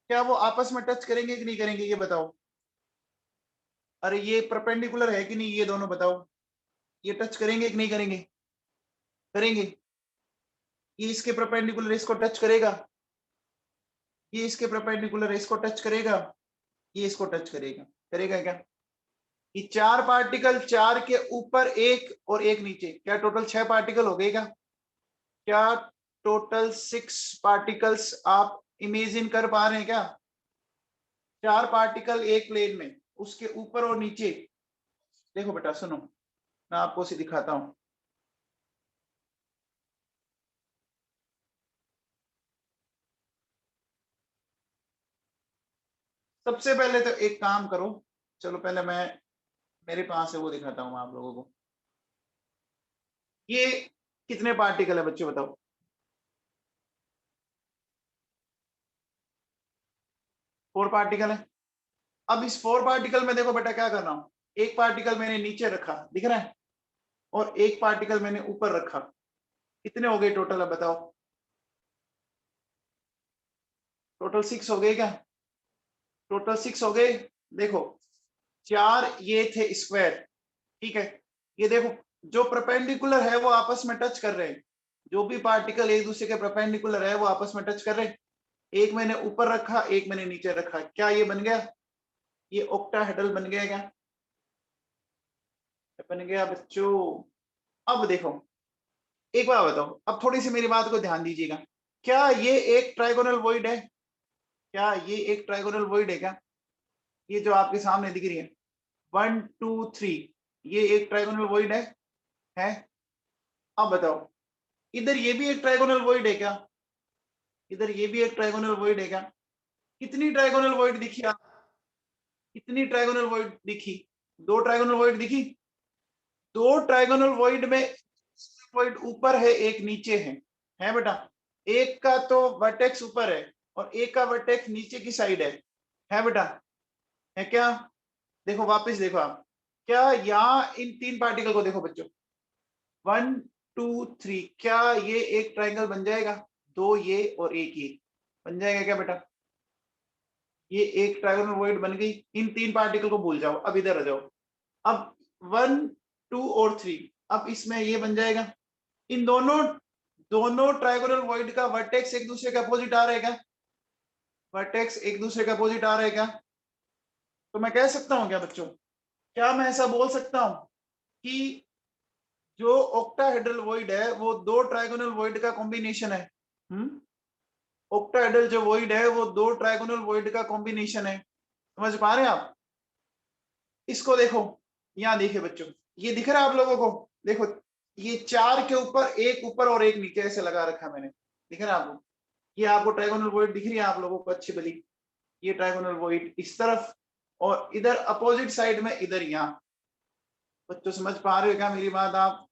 क्या वो आपस में टच करेंगे कि नहीं करेंगे ये बताओ? अरे ये परपेंडिकुलर है कि नहीं ये दोनों बताओ? ये टच करेंगे कि नहीं करेंगे? करेंगे। ये इसके परपेंडिकुलर इसको टच करेगा, ये इसके परपेंडिकुलर इसको टच करेगा, ये इसको टच करेगा। करेगा क्या? ये 4 पार्टिकल, 4 के ऊपर एक और एक नीचे, क्या टोटल 6 पार्टिकल हो गए क्या? क्या टोटल 6 पार्टिकल्स आप इमेजिन कर पा रहे हैं क्या? 4 पार्टिकल एक प्लेन में, उसके ऊपर और नीचे। देखो बेटा सुनो, मैं आपको उसे दिखाता हूं। सबसे पहले तो एक काम करो, चलो पहले मैं मेरे पास है वो दिखाता हूं आप लोगों को। ये कितने पार्टिकल है बच्चों बताओ? 4 पार्टिकल है। अब इस 4 पार्टिकल में देखो बेटा क्या कर रहा हूं, एक पार्टिकल मैंने नीचे रखा, दिख रहा है, और एक पार्टिकल मैंने ऊपर रखा। कितने हो गए टोटल अब बताओ? टोटल 6 हो गए क्या? टोटल 6 हो गए। देखो 4 ये थे स्क्वायर, ठीक है। ये देखो जो परपेंडिकुलर है वो आपस में टच कर रहे हैं, जो भी पार्टिकल एक दूसरे के परपेंडिकुलर है वो आपस में टच कर रहे हैं। एक मैंने ऊपर रखा, एक मैंने नीचे रखा, क्या ये बन गया? ये ऑक्टाहेड्रल बन गया क्या? बन गया बच्चों। अब देखो एक बार बताओ, अब थोड़ी सी मेरी बात को ध्यान दीजिएगा, क्या ये एक ट्राइगोनल वॉइड है? क्या ये एक ट्राइगोनल वॉइड है क्या? ये जो आपके सामने दिख रही है 1 2 3, ये एक ट्राइगोनल वॉइड है? अब बताओ, इधर ये भी एक ट्राइगोनल वॉइड है क्या? इधर ये भी एक ट्राइगोनल वॉइड है क्या? कितनी ट्राइगोनल वॉइड दिखी आप? कितनी ट्राइगोनल वॉइड दिखी? 2 ट्राइगोनल वॉइड दिखी। 2 ट्राइगोनल वॉइड में वॉइड ऊपर है एक नीचे है बेटा। एक का तो वर्टेक्स ऊपर है और एक का वर्टेक्स नीचे की साइड है बेटा, है क्या? देखो वापस देखो आप, क्या यहाँ इन 3 पार्टिकल को देखो बच्चों, 1 2 3, क्या ये एक ट्राइंगल बन जाएगा? 2 ये और एक ये बन जाएगा क्या बेटा? ये एक ट्राइगोनल वॉइड बन गई। इन 3 पार्टिकल को भूल जाओ, अब इधर आ जाओ। अब 1 2 और 3, अब इसमें ये बन जाएगा। इन दोनों दोनों ट्राइगोनल वॉइड का वर्टेक्स एक दूसरे के अपोजिट आ रहा है क्या? वर्टेक्स एक दूसरे के अपोजिट आ रहा है क्या? तो मैं कह सकता हूं क्या बच्चों, क्या मैं ऐसा बोल सकता हूं कि जो ऑक्टाहेड्रल वॉइड है वो 2 ट्राइगोनल वॉइड का कॉम्बिनेशन है? ऑक्टाहेड्रल जो वॉइड है वो 2 ट्राइगोनल वॉइड का कॉम्बिनेशन है। समझ पा रहे हैं आप? इसको देखो, यहां देखिए बच्चों, ये दिख रहा है आप लोगों को? देखो ये 4 के ऊपर एक ऊपर और एक नीचे ऐसे लगा रखा मैंने, दिख रहा है आपको? ये आपको ट्राइगोनल वॉइड दिख रही है आप लोगों को अच्छी भली? ये ट्राइगोनल वॉइड इस तरफ और इधर अपोजिट साइड में इधर यहाँ। बच्चों समझ पा रहे हो क्या मेरी बात आप?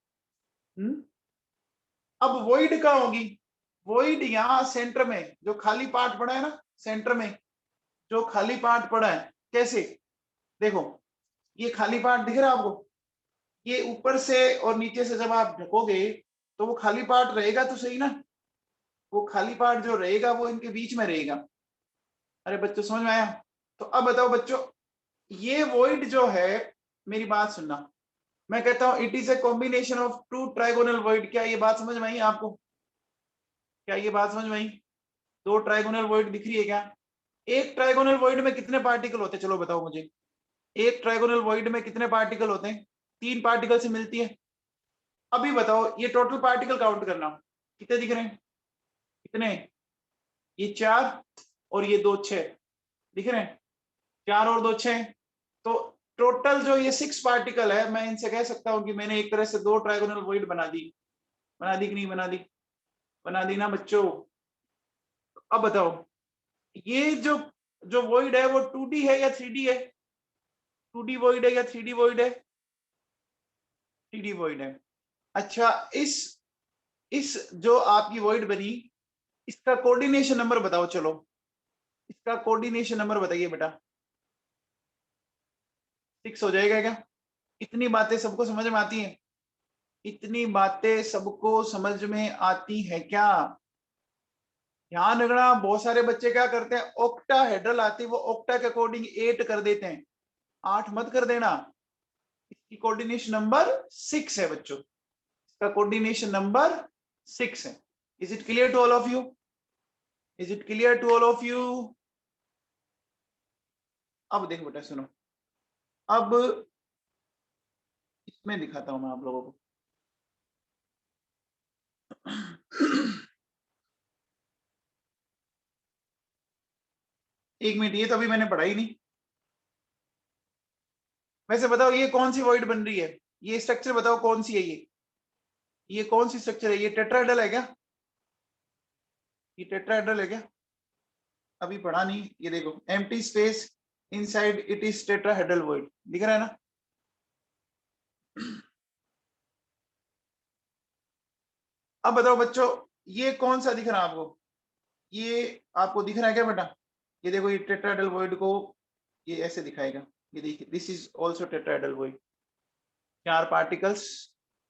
अब वॉइड कहाँ होगी? वॉइड यहाँ सेंटर में जो खाली पार्ट पड़ा है ना, सेंटर में जो खाली पार्ट पड़ा है, कैसे? देखो ये खाली पार्ट दिख रहा है आपको? ये ऊपर से और नीचे से जब आप ढकोगे तो वो खाली पार्ट रहेगा तो सही ना? वो खाली पार्ट जो रहेगा वो इनके बीच में रहेगा। अरे बच्चों समझ में आया? तो अब बताओ बच्चों, ये वॉइड जो है, मेरी बात सुनना, मैं कहता हूं it is a combination of two trigonal void. क्या ये बात समझ में आई आपको? क्या ये बात समझ में आई? दो ट्राइगोनल वॉइड दिख रही है क्या? एक ट्राइगोनल वॉइड में कितने पार्टिकल होते हैं, चलो बताओ मुझे। एक ट्राइगोनल वॉइड में कितने पार्टिकल होते हैं? 3 पार्टिकल से मिलती है। अभी बताओ ये टोटल पार्टिकल काउंट करना, कितने दिख रहे हैं? कितने? ये 4 और ये 2 6 दिख रहे हैं। 4 और 2 6, तो टोटल जो ये 6 पार्टिकल है, मैं इनसे कह सकता हूं कि मैंने एक तरह से 2 ट्राइगोनल वॉइड बना दी। बना दी कि नहीं बना दी? बना दी ना बच्चों? अब बताओ, ये जो जो वॉइड है वो 2D है या 3D है? 2D वॉइड है या 3D वॉइड है? 3D वॉइड है। अच्छा, इस जो आपकी वॉइड बनी, इसका कोऑर्डिनेशन नंबर बताओ। चलो इसका कोऑर्डिनेशन नंबर बताइए बेटा। 6 हो जाएगा क्या? इतनी बातें सबको समझ में आती हैं? इतनी बातें सबको समझ में आती है क्या? ध्यान रखना, बहुत सारे बच्चे क्या करते हैं, ऑक्टाहेड्रल आती है वो ऑक्टा के अकॉर्डिंग 8 कर देते हैं। 8 मत कर देना। इसकी कोऑर्डिनेशन नंबर 6 है बच्चों। इसका कोऑर्डिनेशन नंबर 6 है। Is it clear to all of you? Is it clear to all of you? अब देखो बेटा सुनो, अब इसमें दिखाता हूं मैं आप लोगों को। एक मिनट, ये तो अभी मैंने पढ़ा ही नहीं। वैसे बताओ ये कौन सी वॉइड बन रही है? ये स्ट्रक्चर बताओ कौन सी है ये कौन सी स्ट्रक्चर है? ये टेट्राहेड्रल है क्या? ये टेट्राहेड्रल है क्या? अभी पढ़ा नहीं। ये देखो, empty space inside it is tetrahedral void, दिख रहा है ना? अब बताओ बच्चों, ये कौन सा दिख रहा है आपको? ये आपको दिख रहा है क्या बेटा? ये देखो, ये टेट्राहेड्रल वॉइड को ये ऐसे दिखाएगा। ये देखिए, this is also tetrahedral void. 4 particles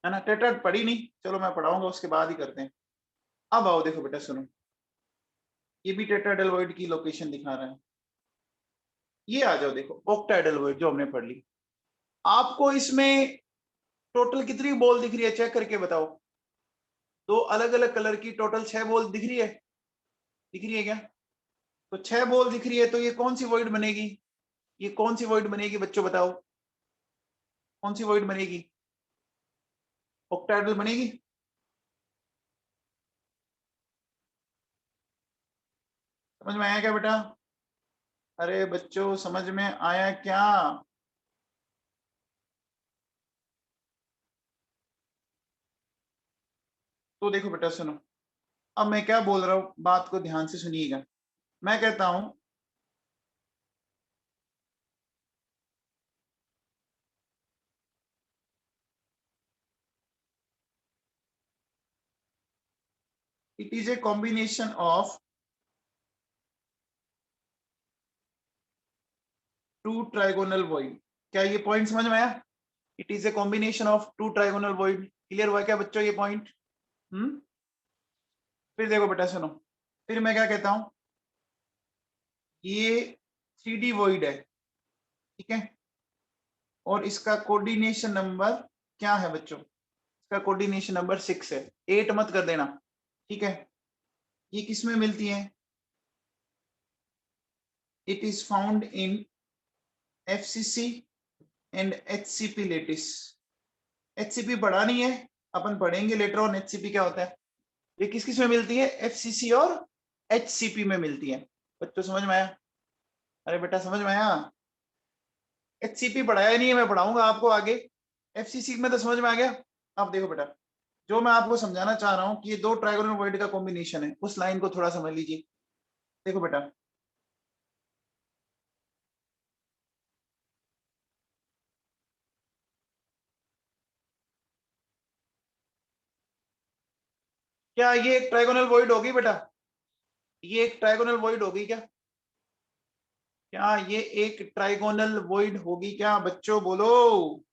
है ना? टेट्राहेड पढ़ी नहीं, चलो मैं पढ़ाऊंगा उसके बाद ही करते हैं। अब आओ देखो बेटा सुनो, ये भी टेट्राहेड्रल वॉइड की लोकेशन दिखा रहा है। ये आ जाओ देखो, ऑक्टाहेड्रल वॉइड जो हमने पढ़ ली। आपको इसमें टोटल कितनी बॉल दिख रही है, चेक करके बताओ। 2 अलग अलग कलर की टोटल 6 बॉल दिख रही है? दिख रही है क्या? तो 6 बॉल दिख रही है, तो ये कौन सी वॉइड बनेगी? ये कौन सी वॉइड बनेगी बच्चों बताओ? कौन सी वॉइड बनेगी? ऑक्टाहेड्रल बनेगी? समझ में आया क्या बेटा? अरे बच्चों समझ में आया क्या? तो देखो बेटा सुनो, अब मैं क्या बोल रहा हूं, बात को ध्यान से सुनिएगा। मैं कहता हूं it is a combination of two trigonal void. क्या ये पॉइंट समझ में आया? It is a combination of two trigonal void. Clear हुआ क्या बच्चों ये पॉइंट? हम्म। फिर देखो बेटा सुनो, फिर मैं क्या कहता हूं, ये 3D वॉइड है, ठीक है? और इसका कोऑर्डिनेशन नंबर क्या है बच्चों? इसका कोऑर्डिनेशन नंबर 6 है। 8 मत कर देना, ठीक है? ये किस में मिलती है? It is found in FCC and HCP lattice. HCP पढ़ा नहीं है, अपन पढ़ेंगे लेटर ऑन HCP क्या होता है। ये किस किस में मिलती है? FCC और HCP में मिलती है। बच्चों समझ में आया? अरे बेटा समझ में आया? HCP पढ़ाया नहीं है, मैं पढ़ाऊंगा आपको आगे। FCC में तो समझ में आ गया। अब देखो बेटा, जो मैं आपको समझाना चाह रहा हूँ कि ये 2 ट्राइगोनल वॉइड का कॉम्बिनेशन है, उस लाइन को थोड़ा समझ लीजिए। देखो बेटा, क्या ये एक ट्राइगोनल वॉइड होगी बेटा? ये एक ट्राइगोनल वॉइड होगी क्या? क्या ये एक ट्राइगोनल वॉइड होगी क्या बच्चों, बोलो?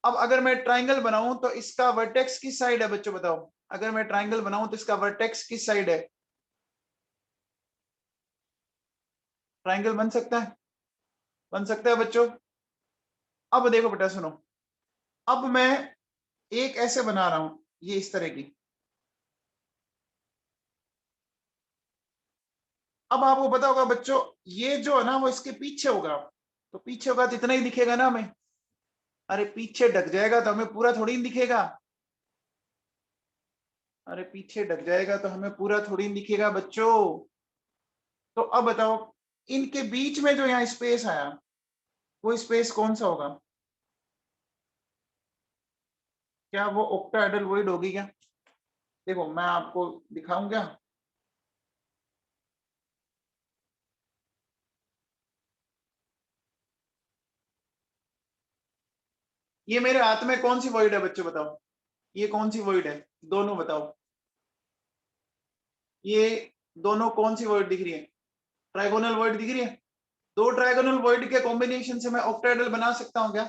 अब अगर मैं ट्राइंगल बनाऊं तो इसका वर्टेक्स किस साइड है बच्चों, बताओ। अगर मैं ट्राइंगल बनाऊं तो इसका वर्टेक्स किस साइड है? ट्राइंगल बन सकता है? बन सकता है बच्चों। अब देखो बेटा सुनो, अब मैं एक ऐसे बना रहा हूं, ये इस तरह की। अब आपको पता होगा बच्चों, ये जो है ना वो इसके पीछे होगा, तो पीछे होगा तो इतना ही दिखेगा ना हमें। अरे पीछे ढक जाएगा तो हमें पूरा थोड़ी नहीं दिखेगा। अरे पीछे ढक जाएगा तो हमें पूरा थोड़ी नहीं दिखेगा बच्चों। तो अब बताओ, इनके बीच में जो यहाँ स्पेस आया, वो स्पेस कौन सा होगा? क्या वो ऑक्टाहेड्रल होगी क्या? देखो मैं आपको दिखाऊं क्या? ये मेरे हाथ में कौन सी वॉइड है बच्चों, बताओ। ये कौन सी वॉइड है? दोनों बताओ। ये दोनों कौन सी वॉइड दिख रही है? ट्राइगोनल वॉइड दिख रही है। दो ट्राइगोनल वॉइड के कॉम्बिनेशन से मैं ऑक्टाहेड्रल बना सकता हूँ क्या?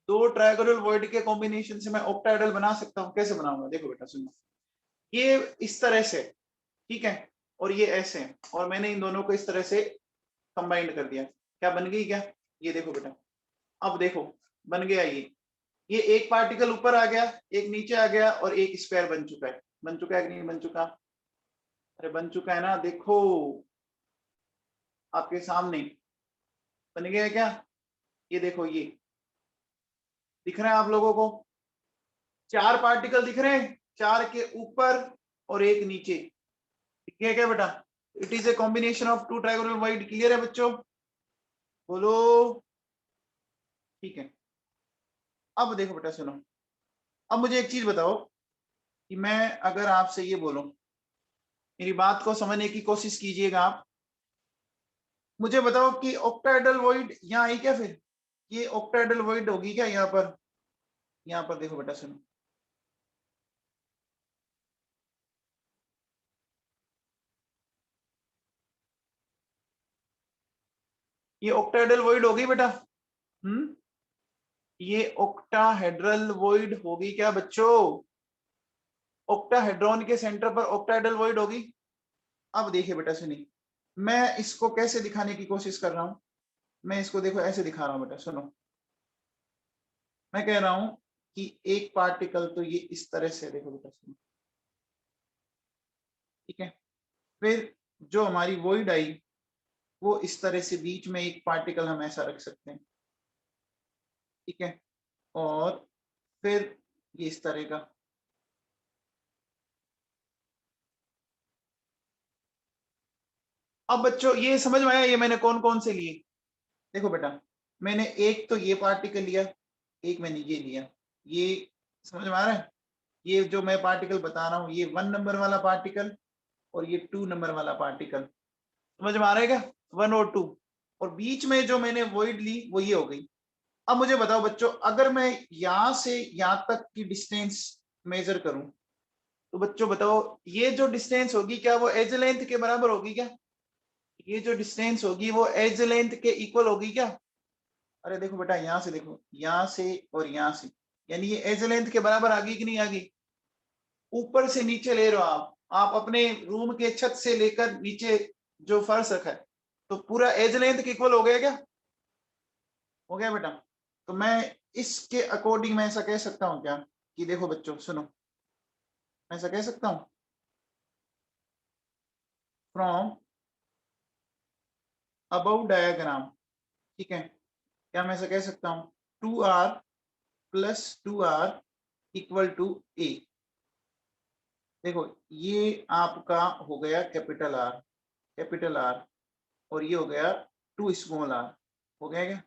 दो ट्राइगोनल वॉइड के कॉम्बिनेशन से मैं ऑक्टाहेड्रल बना सकता हूँ। कैसे बनाऊंगा? देखो बेटा सुनो, ये इस तरह से, ठीक है, और ये ऐसे, और मैंने इन दोनों को इस तरह से कंबाइंड कर दिया। क्या बन गई क्या? ये देखो बेटा, अब देखो बन गया ये एक पार्टिकल ऊपर आ गया, एक नीचे आ गया, और एक स्क्वायर बन चुका है। बन चुका है कि नहीं बन चुका? अरे बन चुका है ना, देखो आपके सामने बन गया है क्या? ये देखो, ये दिख रहा है आप लोगों को? चार पार्टिकल दिख रहे हैं, चार के ऊपर और एक नीचे। दिख गया क्या बेटा? It is a combination of two trigonal void. Clear है बच्चों? बोलो। ठीक है। अब देखो बेटा सुनो, अब मुझे एक चीज बताओ कि मैं अगर आपसे ये बोलूं, मेरी बात को समझने की कोशिश कीजिएगा आप। मुझे बताओ कि ऑक्टाहेड्रल वॉइड यहाँ आई क्या? फिर ये ऑक्टाहेड्रल वॉइड होगी क्या यहाँ पर? यहाँ पर देखो बेटा सुनो, ये ऑक्टाहेड्रल वॉइड होगी बेटा। हम्म, ये ऑक्टाहेड्रल वॉइड होगी क्या बच्चों? ऑक्टाहेड्रॉन के सेंटर पर ऑक्टाहेड्रल वॉइड होगी। अब देखिए बेटा सुनिए, मैं इसको कैसे दिखाने की कोशिश कर रहा हूं। मैं इसको देखो ऐसे दिखा रहा हूं बेटा सुनो। मैं कह रहा हूं कि एक पार्टिकल तो ये इस तरह से, देखो बेटा सुनो, ठीक है। फिर जो हमारी वॉइड आई, वो इस तरह से बीच में एक पार्टिकल हम ऐसा रख सकते हैं, ठीक है। और फिर ये इस तरह का। अब बच्चों ये समझ में आया ये मैंने कौन कौन से लिए? देखो बेटा, मैंने एक तो ये पार्टिकल लिया, एक मैंने ये लिया। ये समझ में आ रहा है? ये जो मैं पार्टिकल बता रहा हूँ, ये 1 नंबर वाला पार्टिकल और ये 2 नंबर वाला पार्टिकल। समझ में आ रहा है क्या? 1 और 2। और बीच में जो मैंने वॉइड ली वो ये हो गई। अब मुझे बताओ बच्चों, अगर मैं यहां से यहां तक की डिस्टेंस मेजर करूं, तो बच्चों बताओ, ये जो डिस्टेंस होगी क्या वो एज लेंथ के बराबर होगी क्या? ये जो डिस्टेंस होगी वो एज लेंथ के इक्वल होगी क्या? अरे देखो बेटा, यहाँ से देखो, यहाँ से और यहाँ से, यानी ये एज लेंथ के बराबर आ गई कि नहीं आ गई? ऊपर से नीचे ले रहे हो आप अपने रूम के छत से लेकर नीचे जो फर्श रखा है, तो पूरा एज लेंथ के इक्वल हो गया क्या? हो गया बेटा। तो मैं इसके अकॉर्डिंग मैं ऐसा कह सकता हूँ क्या कि देखो बच्चों सुनो, मैं ऐसा कह सकता हूँ, फ्रॉम अबव डायग्राम, ठीक है, क्या मैं ऐसा कह सकता हूँ? 2r + 2r = a। देखो ये आपका हो गया कैपिटल आर, कैपिटल आर, और ये हो गया 2 स्मॉल r। हो गया क्या?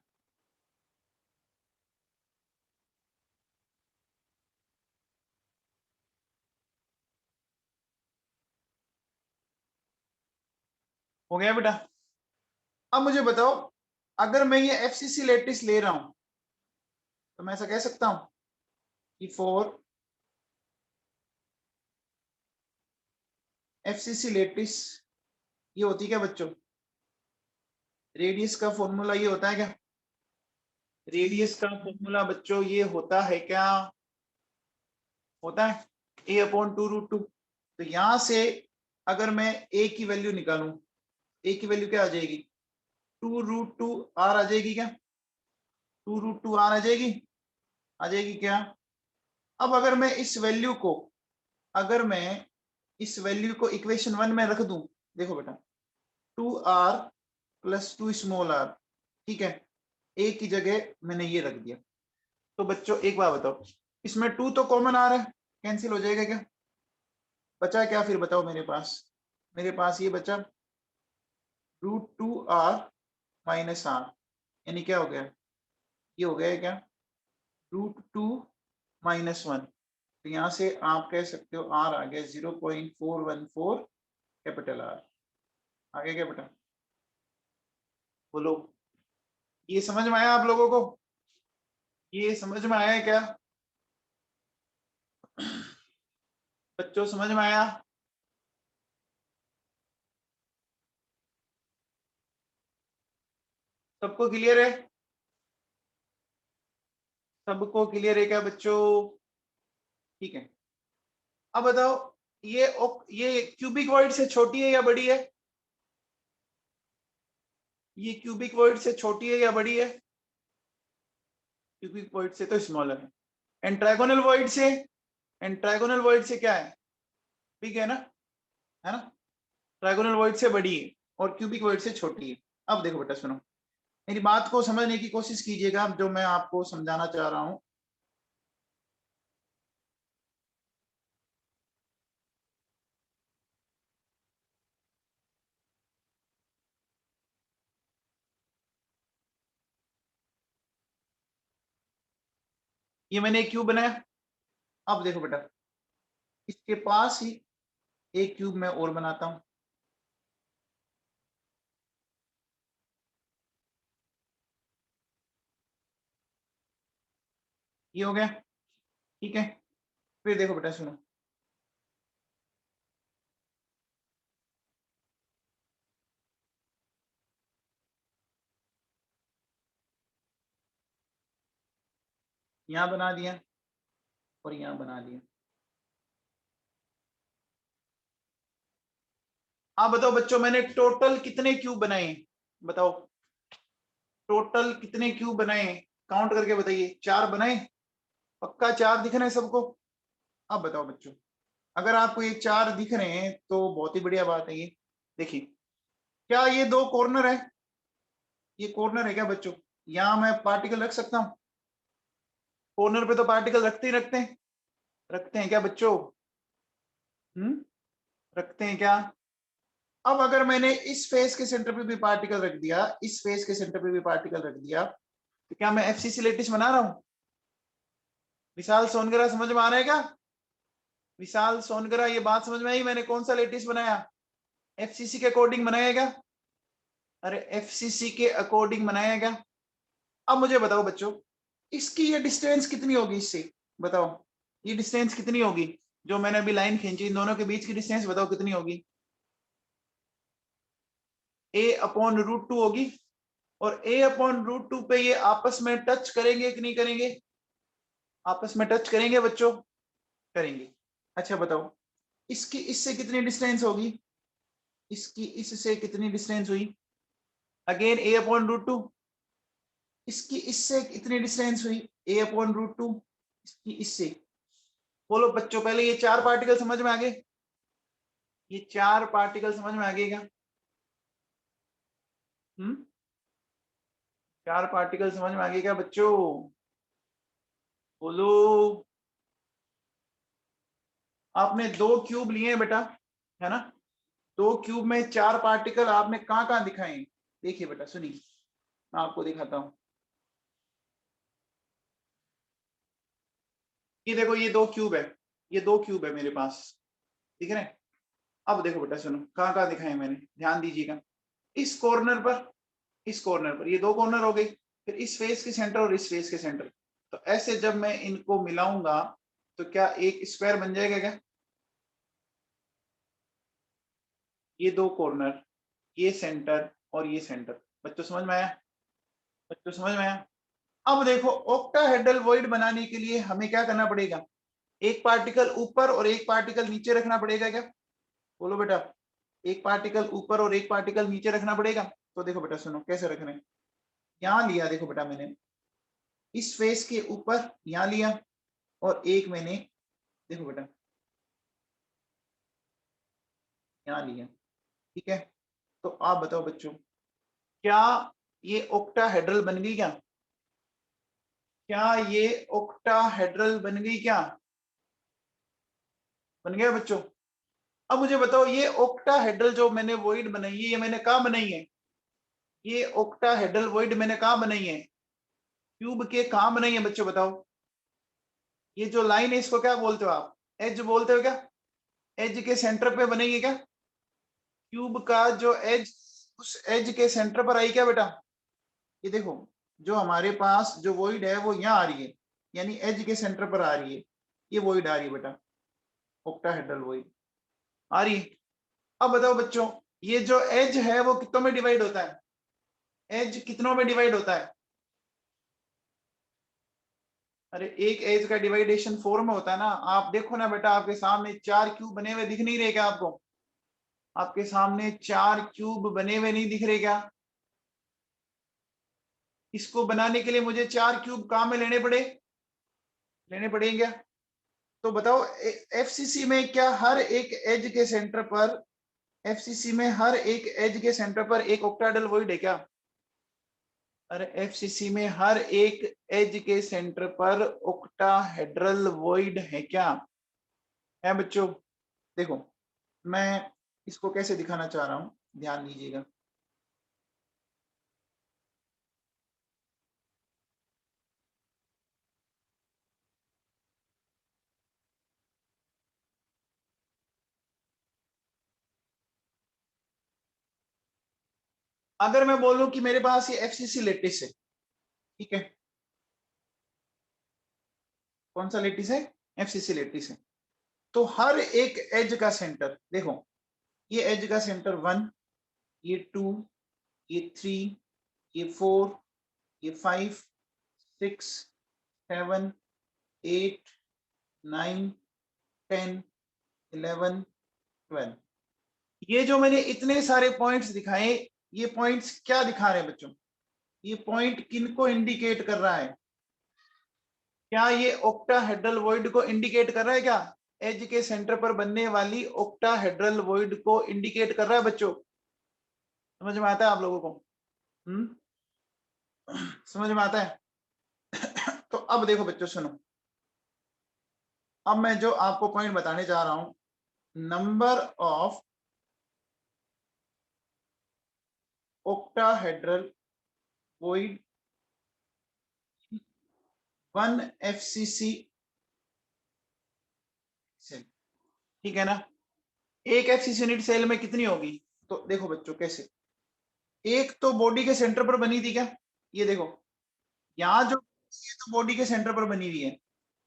हो गया बेटा। अब मुझे बताओ, अगर मैं ये एफसीसी लेटिस ले रहा हूं, तो मैं ऐसा कह सकता हूं कि फॉर एफसीसी लेटिस, ये होती क्या बच्चों? रेडियस का फॉर्मूला ये होता है क्या? रेडियस का फॉर्मूला बच्चों ये होता है क्या, होता है a/2√2। तो यहां से अगर मैं a की वैल्यू निकालूं, a की वैल्यू क्या आ जाएगी, 2√2r आ जाएगी क्या, 2√2r आ जाएगी, आ जाएगी क्या। अब अगर मैं इस वैल्यू को, अगर मैं इस वैल्यू को इक्वेशन 1 में रख दूं, देखो बेटा 2r + 2 स्मॉल r, ठीक है, a की जगह मैंने ये रख दिया। तो बच्चों एक बात बताओ, इसमें 2 तो कॉमन आ रहा है, कैंसिल हो जाएगा क्या, बचा क्या फिर बताओ मेरे पास, मेरे पास ये बचा √2r - r, यानी क्या हो गया, ये हो गया क्या, √2 - 1। तो यहां से आप कह सकते हो r आ गया 0.414 कैपिटल R, आ गया क्या बेटा, बोलो, ये समझ में आया आप लोगों को, ये समझ में आया क्या बच्चों, समझ में आया, सबको क्लियर है, सबको क्लियर है क्या बच्चों, ठीक है। अब बताओ ये क्यूबिक वॉइड से छोटी है या बड़ी है, ये क्यूबिक वॉइड से छोटी है या बड़ी है, क्यूबिक वॉइड से तो स्मॉलर है, एंड ट्राइगोनल वॉइड से, एंड ट्राइगोनल वॉइड से क्या है, बिग है ना, है ना, ट्राइगोनल वॉइड से बड़ी है और क्यूबिक वॉइड से छोटी है। अब देखो बेटा सुनो, मेरी बात को समझने की कोशिश कीजिएगा जो मैं आपको समझाना चाह रहा हूं। ये मैंने एक क्यूब बनाया, अब देखो बेटा इसके पास ही एक क्यूब मैं और बनाता हूं, ये हो गया, ठीक है। फिर देखो बेटा सुनो, यहां बना दिया और यहां बना दिया। आप बताओ बच्चों मैंने टोटल कितने क्यूब बनाए, बताओ टोटल कितने क्यूब बनाए, काउंट करके बताइए, 4 बनाए, पक्का 4 दिख रहे हैं सबको। अब बताओ बच्चों, अगर आपको ये 4 दिख रहे हैं तो बहुत ही बढ़िया बात है। ये देखिए, क्या ये 2 कॉर्नर है, ये कॉर्नर है क्या बच्चों, यहां मैं पार्टिकल रख सकता हूं, कॉर्नर पे तो पार्टिकल रखते ही रखते हैं, रखते हैं क्या बच्चों, रखते हैं क्या। अब अगर मैंने इस फेस के सेंटर पे भी पार्टिकल रख दिया, इस फेस के सेंटर पे भी पार्टिकल रख दिया, तो क्या मैं एफसीसी लेटिस बना रहा हूं, विशाल सोनगरा समझ में आ रहा है क्या, विशाल सोनगरा ये बात समझ में आई, मैंने कौन सा लेटिस बनाया, एफसीसी के अकॉर्डिंग बनाया क्या, अरे एफसीसी के अकॉर्डिंग बनाया क्या। अब मुझे बताओ बच्चों, इसकी ये डिस्टेंस कितनी होगी इससे, बताओ ये डिस्टेंस कितनी होगी, जो मैंने अभी लाइन खींची इन दोनों के बीच की डिस्टेंस बताओ कितनी होगी, a/√2 होगी। और a/√2 पे ये आपस में टच करेंगे कि नहीं करेंगे, आपस में टच करेंगे बच्चों, करेंगे। अच्छा बताओ इसकी इससे कितनी डिस्टेंस होगी, इसकी इससे कितनी डिस्टेंस हुई, अगेन a/√2, इसकी इससे कितनी डिस्टेंस हुई, a/√2, इसकी इससे, बोलो बच्चों पहले ये 4 पार्टिकल समझ में आ गए, ये 4 पार्टिकल समझ में आ गए क्या, 4 पार्टिकल समझ में आ गए क्या बच्चों, बोलो। आपने 2 क्यूब लिए हैं बेटा, है ना, 2 क्यूब में 4 पार्टिकल आपने कहां कहां दिखाए, देखिए बेटा सुनिए, मैं आपको दिखाता हूं, ये देखो ये 2 क्यूब है, ये 2 क्यूब है मेरे पास, ठीक है ना। अब देखो बेटा सुनो कहां कहां दिखाए मैंने, ध्यान दीजिएगा, इस कॉर्नर पर, इस कॉर्नर पर, ये 2 कॉर्नर हो गए, फिर इस फेस के सेंटर और इस फेस के सेंटर। तो ऐसे जब मैं इनको मिलाऊंगा तो क्या एक स्क्वायर बन जाएगा क्या, ये 2 कॉर्नर, ये सेंटर और ये सेंटर, बच्चों समझ में आया, बच्चों समझ में आया। अब देखो ऑक्टाहेड्रल वॉइड बनाने के लिए हमें क्या करना पड़ेगा, एक पार्टिकल ऊपर और एक पार्टिकल नीचे रखना पड़ेगा क्या, बोलो बेटा, एक पार्टिकल ऊपर और एक पार्टिकल नीचे रखना पड़ेगा। तो देखो बेटा सुनो कैसे रखना है, यहां लिया देखो बेटा मैंने इस फेस के ऊपर यहां लिया, और एक मैंने देखो बेटा यहां लिया, ठीक है। तो आप बताओ बच्चों, क्या ये ऑक्टाहेड्रल बन गई क्या, क्या ये ऑक्टाहेड्रल बन गई क्या, बन गया बच्चों। अब मुझे बताओ ये ऑक्टाहेड्रल जो मैंने वॉइड बनाई है ये मैंने कहाँ बनाई है, ये ऑक्टाहेड्रल वॉइड मैंने कहाँ बनाई है, क्यूब के कहाँ बनाई है बच्चों बताओ। ये जो लाइन है इसको क्या बोलते हो आप, एज बोलते हो क्या, एज के सेंटर पे बनेगी क्या, क्यूब का जो एज उस एज के सेंटर पर आई क्या बेटा। ये देखो जो हमारे पास जो वॉइड है वो यहाँ आ रही है, यानी एज के सेंटर पर आ रही है, ये वॉइड आ रही है बेटा, ऑक्टाहेड्रल वॉइड आ रही है। अब बताओ बच्चों ये जो एज है वो कितनों में डिवाइड होता है, एज कितनों में डिवाइड होता है, अरे एक एज का डिवाइडेशन 4 में होता है ना। आप देखो ना बेटा आपके सामने 4 क्यूब बने हुए दिख नहीं रहे क्या आपको, आपके सामने 4 क्यूब बने हुए नहीं दिख रहे क्या, इसको बनाने के लिए मुझे 4 क्यूब कहाँ में लेने पड़े, लेने पड़ेंगे क्या? तो बताओ एफसीसी में क्या हर एक एज के सेंटर पर, एफसीसी में हर एक एज के सेंटर पर एक ऑक्टाहेड्रल वॉइड है क्या, अरे एफसीसी में हर एक एज के सेंटर पर ऑक्टाहेड्रल वॉइड है क्या, है बच्चों। देखो मैं इसको कैसे दिखाना चाह रहा हूं, ध्यान दीजिएगा। अगर मैं बोलूं कि मेरे पास ये एफसीसी लेटिस है, ठीक है, कौन सा लेटिस है, एफसीसी लेटिस है, तो हर एक एज का सेंटर देखो, ये एज का सेंटर 1, ये 2, ये 3, ये 4, ये 5, 6, 7, 8, 9, 10, 11, 12, ये जो मैंने इतने सारे पॉइंट्स दिखाए, ये पॉइंट्स क्या दिखा रहे हैं बच्चों, ये पॉइंट किनको इंडिकेट कर रहा है, क्या ये ऑक्टाहेड्रल वॉइड को इंडिकेट कर रहा है क्या, एज के सेंटर पर बनने वाली ऑक्टाहेड्रल वॉइड को इंडिकेट कर रहा है बच्चों, समझ में आता है आप लोगों को, हम्म, समझ में आता है। तो अब देखो बच्चों सुनो, अब मैं जो आपको पॉइंट बताने जा रहा हूं, number of octahedral void 1 FCC cell, ठीक है ना, एक एफसीसी यूनिट सेल में कितनी होगी, तो देखो बच्चों कैसे, एक तो बॉडी के सेंटर पर बनी थी क्या, ये देखो यहाँ जो ये तो बॉडी के सेंटर पर बनी हुई है,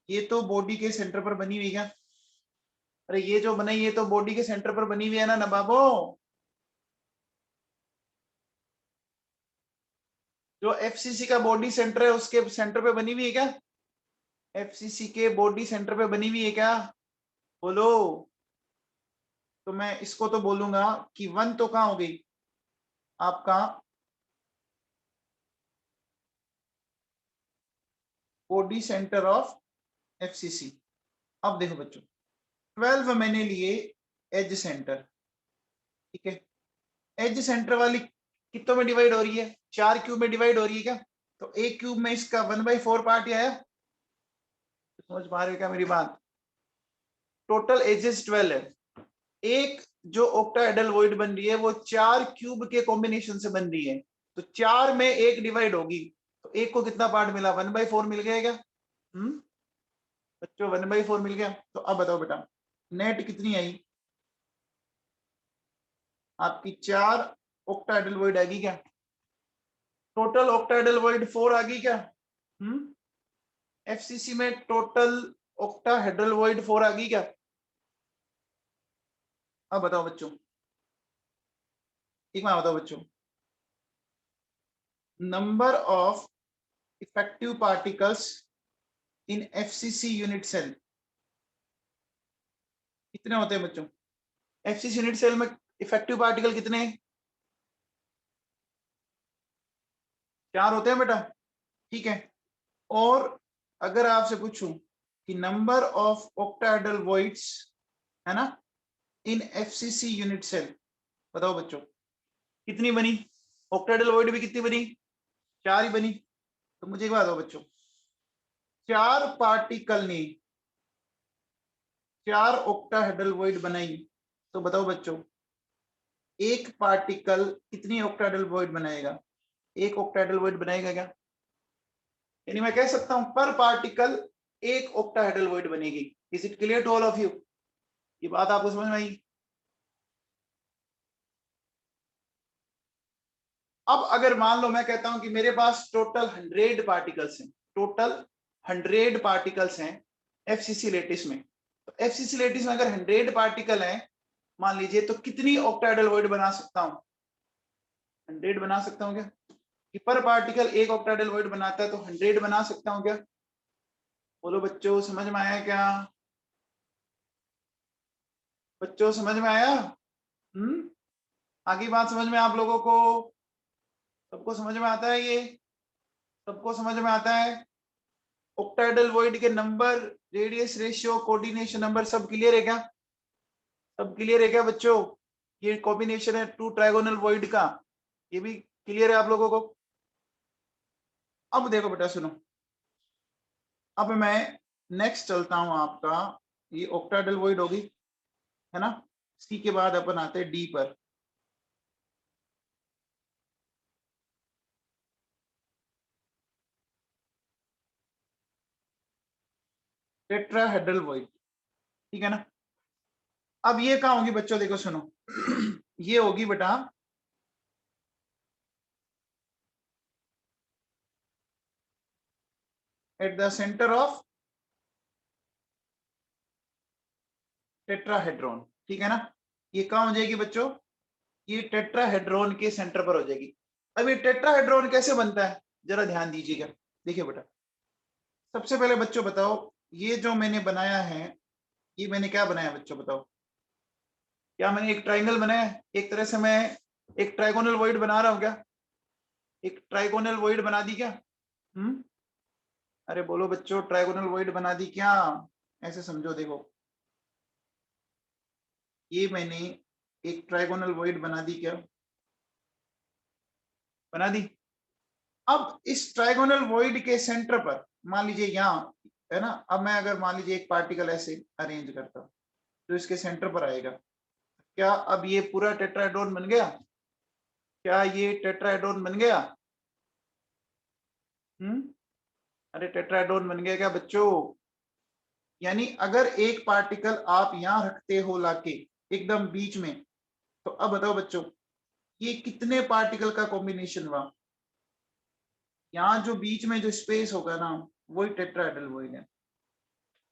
ये तो बॉडी के सेंटर पर बनी हुई है क्या, अरे ये जो बनाई ये तो बॉडी के सेंटर पर बनी हुई है ना नबाबो, जो एफसीसी का बॉडी सेंटर है उसके सेंटर पे बनी हुई है क्या, एफसीसी के बॉडी सेंटर पे बनी हुई है क्या, बोलो। तो मैं इसको तो बोलूंगा कि 1 तो कहाँ हो गई आपका बॉडी सेंटर ऑफ एफसीसी। अब देखो बच्चों 12 मैंने लिए एज सेंटर, ठीक है, एज सेंटर वाली कितनों में डिवाइड हो रही है, 4 क्यूब में डिवाइड हो रही है क्या, तो एक क्यूब में इसका 1/4 पार्ट आया, समझ पा रहे हो क्या मेरी बात, टोटल एजेस 12 है, एक जो ऑक्टाहेड्रल वॉइड बन रही है वो 4 क्यूब के कॉम्बिनेशन से बन रही है, तो 4 में एक डिवाइड होगी, तो एक को कितना पार्ट मिला, 1/4 मिल गया क्या, बच्चों 1/4 मिल गया। तो अब बताओ बेटा नेट कितनी आई आपकी, 4 ऑक्टाहेड्रल वॉइड आएगी क्या, टोटल ऑक्टाहेड्रल वॉइड 4 आ गई क्या, एफसीसी में टोटल ऑक्टाहेड्रल वॉइड 4 आ गई क्या, अब बताओ बच्चों, एक बार बताओ बच्चों, number of effective particles in FCC unit cell कितने होते हैं बच्चों? FCC यूनिट सेल में इफेक्टिव पार्टिकल कितने? 4 होते हैं बेटा, ठीक है। और अगर आपसे पूछूं कि नंबर ऑफ ऑक्टाहेड्रल वॉइड्स है ना इन FCC यूनिट सेल, बताओ बच्चों कितनी बनी? ऑक्टाहेड्रल वॉइड भी कितनी बनी? 4 ही बनी। तो मुझे एक बात बताओ बच्चों, 4 पार्टिकल ने 4 ऑक्टाहेड्रल वॉइड बनाई, तो बताओ बच्चों एक पार्टिकल कितनी ऑक्टाहेड्रल वॉइड बनाएगा? एक ऑक्टाहेड्रल वॉइड बनाएगा क्या? यानी मैं कह सकता हूं पर पार्टिकल एक ऑक्टाहेड्रल वॉइड बनेगी। Is it clear to all of you? ये बात आपको समझ में आई? अब अगर मान लो मैं कहता हूं कि मेरे पास टोटल 100 पार्टिकल्स हैं, टोटल 100 पार्टिकल्स हैं FCC लेटिस में, तो FCC लेटिस में अगर 100 पार्टिकल हैं मान लीजिए, तो कितनी ऑक्टाहेड्रल वॉइड बना सकता हूं? 100 बना सकता हूं क्या? कि पर पार्टिकल एक ऑक्टाहेड्रल वॉइड बनाता है, तो 100 बना सकता हूं क्या? बोलो बच्चों, समझ में आया क्या? बच्चों समझ में आया? आगे बात समझ में आप लोगों को? सबको समझ में आता है ये? सबको समझ में आता है? ऑक्टाहेड्रल वॉइड के number, radius, ratio, coordination number सब क्लियर है क्या? सब क्लियर है क्या बच्चों? ये कॉम्बिनेशन है 2 ट्राइगोनल वॉइड का, ये भी क्लियर है आप लोगों को? अब देखो बेटा सुनो, अब मैं नेक्स्ट चलता हूं आपका, ये ऑक्टाहेड्रल वॉइड होगी है ना, सी के बाद अपन आते हैं डी पर। टेट्राहेड्रल वॉइड, ठीक है ना। अब ये कहां होगी बच्चों? देखो सुनो ये होगी बेटा eight the centre of tetrahedron, ठीक है ना। ये कहां हो जाएगी बच्चों? ये टेट्राहेड्रॉन के सेंटर पर हो जाएगी। अब ये टेट्राहेड्रॉन कैसे बनता है जरा ध्यान दीजिएगा। देखिए बेटा, सबसे पहले बच्चों बताओ, ये जो मैंने बनाया है, ये मैंने क्या बनाया बच्चों बताओ? क्या मैंने एक ट्राइंगल बनाया है? एक तरह से मैं एक ट्राइगोनल वॉइड बना रहा हूं क्या? एक ट्राइगोनल वॉइड बना दी क्या? अरे बोलो बच्चों, ट्राइगोनल वॉइड बना दी क्या? ऐसे समझो, देखो ये मैंने एक ट्राइगोनल वॉइड बना दी क्या? बना दी। अब इस ट्राइगोनल वॉइड के सेंटर पर मान लीजिए यहाँ है ना, अब मैं अगर मान लीजिए एक पार्टिकल ऐसे अरेंज करता हूं तो इसके सेंटर पर आएगा, क्या अब ये पूरा टेट्राहेड्रॉन बन गया? क्या ये टेट्राहेड्रॉन बन गया? अरे टेट्राहेड्रॉन बन गया क्या बच्चों? यानी अगर एक पार्टिकल आप यहां रखते हो लाके एकदम बीच में, तो अब बताओ बच्चों ये कितने पार्टिकल का कॉम्बिनेशन हुआ? यहाँ जो बीच में जो स्पेस होगा ना, वही टेट्राहेड्रल वॉइड है।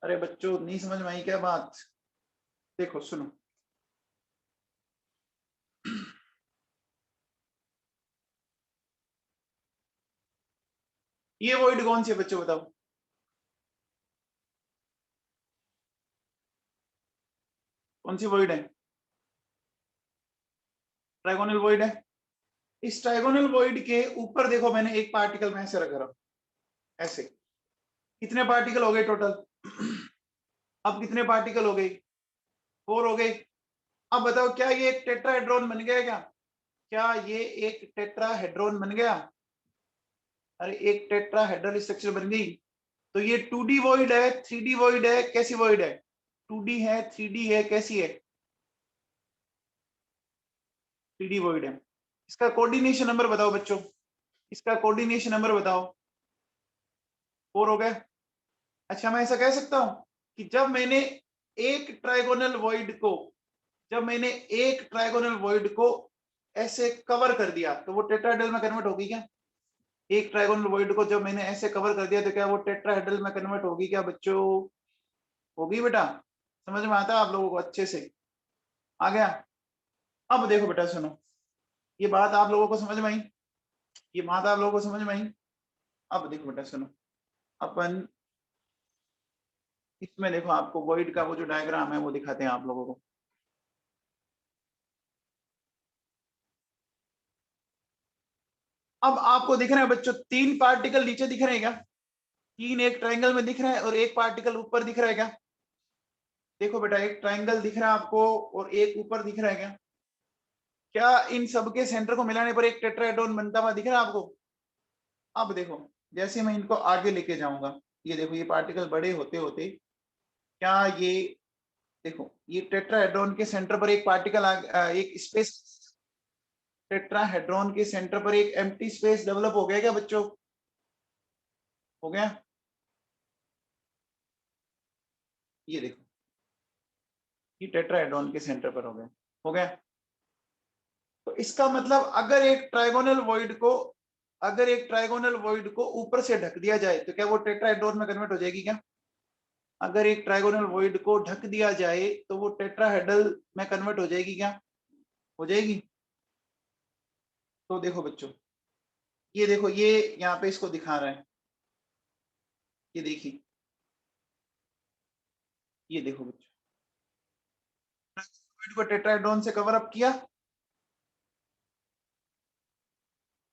अरे बच्चों नहीं समझ में आई क्या बात? देखो सुनो, ये वॉइड कौन सी है बच्चों बताओ? कौन सी वॉइड है? ट्राइगोनल वॉइड है। इस ट्राइगोनल वॉइड के ऊपर देखो मैंने एक पार्टिकल में ऐसे रख रहा हूं, ऐसे। कितने पार्टिकल हो गए टोटल? अब कितने पार्टिकल हो गए? 4 हो गए। अब बताओ क्या ये एक टेट्राहेड्रॉन बन गया क्या? क्या ये एक टेट्राहेड्रॉन बन गया? अरे एक टेट्राहेड्रल स्ट्रक्चर बन गई। तो ये 2D वॉइड है, 3D वॉइड है, कैसी वॉइड है? 2D है, 3D है, कैसी है? 3D वॉइड है। इसका कोऑर्डिनेशन नंबर बताओ बच्चों, इसका कोऑर्डिनेशन नंबर बताओ। 4 हो गए। अच्छा मैं ऐसा कह सकता हूं कि जब मैंने एक ट्राइगोनल वॉइड को, जब मैंने एक ट्राइगोनल वॉइड को ऐसे कवर कर दिया तो वो टेट्राहेड्रल में कन्वर्ट होगी क्या? एक ट्राइगोनल वॉइड को जब मैंने ऐसे कवर कर दिया तो क्या वो टेट्राहेड्रल में कन्वर्ट होगी क्या बच्चों? होगी बेटा? समझ में आता है आप लोगों को अच्छे से? आ गया? अब देखो बेटा सुनो, ये बात आप लोगों को समझ में आई? ये बात आप लोगों को समझ में आई? अब देखो बेटा सुनो, अपन इसमें देखो आपको वॉइड का वो जो डायग्राम है वो दिखाते हैं आप लोगों को। अब आपको दिख रहा है बच्चों, तीन पार्टिकल नीचे दिख रहे हैं क्या? तीन एक ट्रायंगल में दिख रहा है और एक पार्टिकल ऊपर दिख रहा है क्या? देखो बेटा, एक ट्रायंगल दिख रहा है आपको और एक ऊपर दिख रहा है क्या? क्या इन सबके सेंटर को मिलाने पर एक टेट्राहेड्रॉन बनता हुआ दिख रहा है आपको? अब देखो, जैसे मैं इनको आगे लेके जाऊंगा, ये देखो ये पार्टिकल बड़े होते होते क्या ये देखो, ये टेट्राहेड्रॉन के सेंटर पर एक पार्टिकल एक स्पेस, टेट्राहेड्रॉन के सेंटर पर एक एम्प्टी स्पेस डेवलप हो गया क्या बच्चों? हो गया? ये देखो, ये टेट्राहेड्रॉन के सेंटर पर हो गया। हो गया? तो इसका मतलब अगर एक ट्राइगोनल वॉइड को ऊपर से ढक दिया जाए तो क्या वो टेट्राहेड्रॉन में कन्वर्ट हो जाएगी क्या? अगर एक ट्राइगोनल वॉइड को ढक दिया जाए तो वो टेट्राहेड्रल में कन्वर्ट हो जाएगी क्या? हो जाएगी। तो देखो बच्चों, ये देखो, ये यहाँ पे इसको दिखा रहा है, ये देखिए, ये देखो बच्चों, को टेट्राहेड्रॉन से कवर अप किया।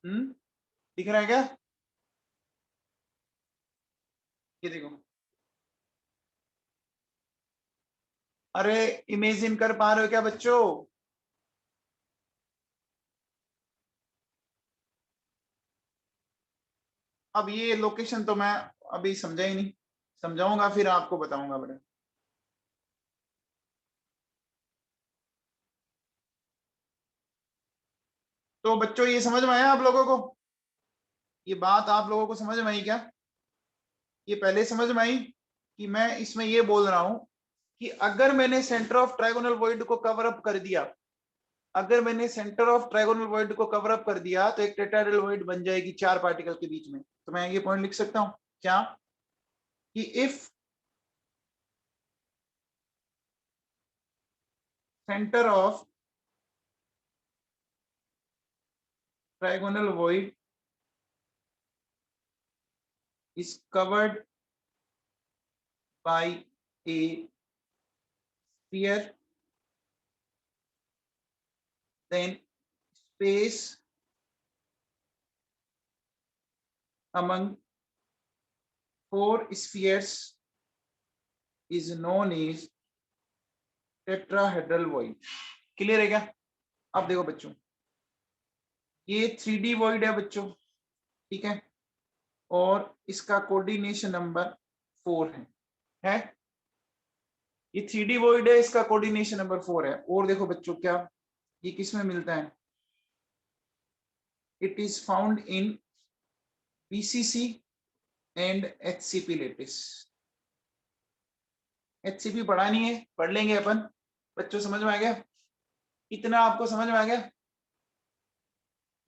दिख रहा है क्या? ये देखो, अरे इमेजिन कर पा रहे हो क्या बच्चों? अब ये लोकेशन तो मैं अभी समझा ही नहीं, समझाऊंगा फिर आपको बताऊंगा बेटा। तो बच्चों ये समझ में आया आप लोगों को? ये बात आप लोगों को समझ में आई क्या? ये पहले समझ में आई कि मैं इसमें ये बोल रहा हूं कि अगर मैंने सेंटर ऑफ ट्राइगोनल वॉइड को कवर अप कर दिया, अगर मैंने सेंटर ऑफ ट्राइगोनल वॉइड को कवर अप कर दिया तो एक टेट्राहेड्रल वॉइड बन जाएगी चार पार्टिकल के बीच में। तो मैं ये पॉइंट लिख सकता हूं क्या, कि if centre of trigonal void is covered by a sphere, then space among four spheres is known as tetrahedral void। Clear है क्या? अब देखो बच्चों, ये 3D void है बच्चों, ठीक है, और इसका कोऑर्डिनेशन नंबर 4 है? ये 3D void है, इसका कोऑर्डिनेशन नंबर 4 है। और देखो बच्चों, क्या ये किस में मिलता है? It is found in BCC and HCP lattice. HCP पढ़ा नहीं है, पढ़ लेंगे अपन। बच्चों समझ में आ गया? इतना आपको समझ में आ गया?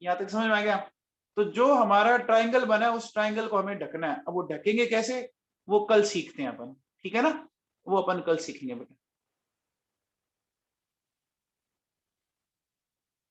यहाँ तक समझ में आ गया? तो जो हमारा ट्रायंगल बना है उस ट्रायंगल को हमें ढकना है। अब वो ढकेंगे कैसे, वो कल सीखते हैं अपन, ठीक है ना? वो अपन कल सीखेंगे बेटा।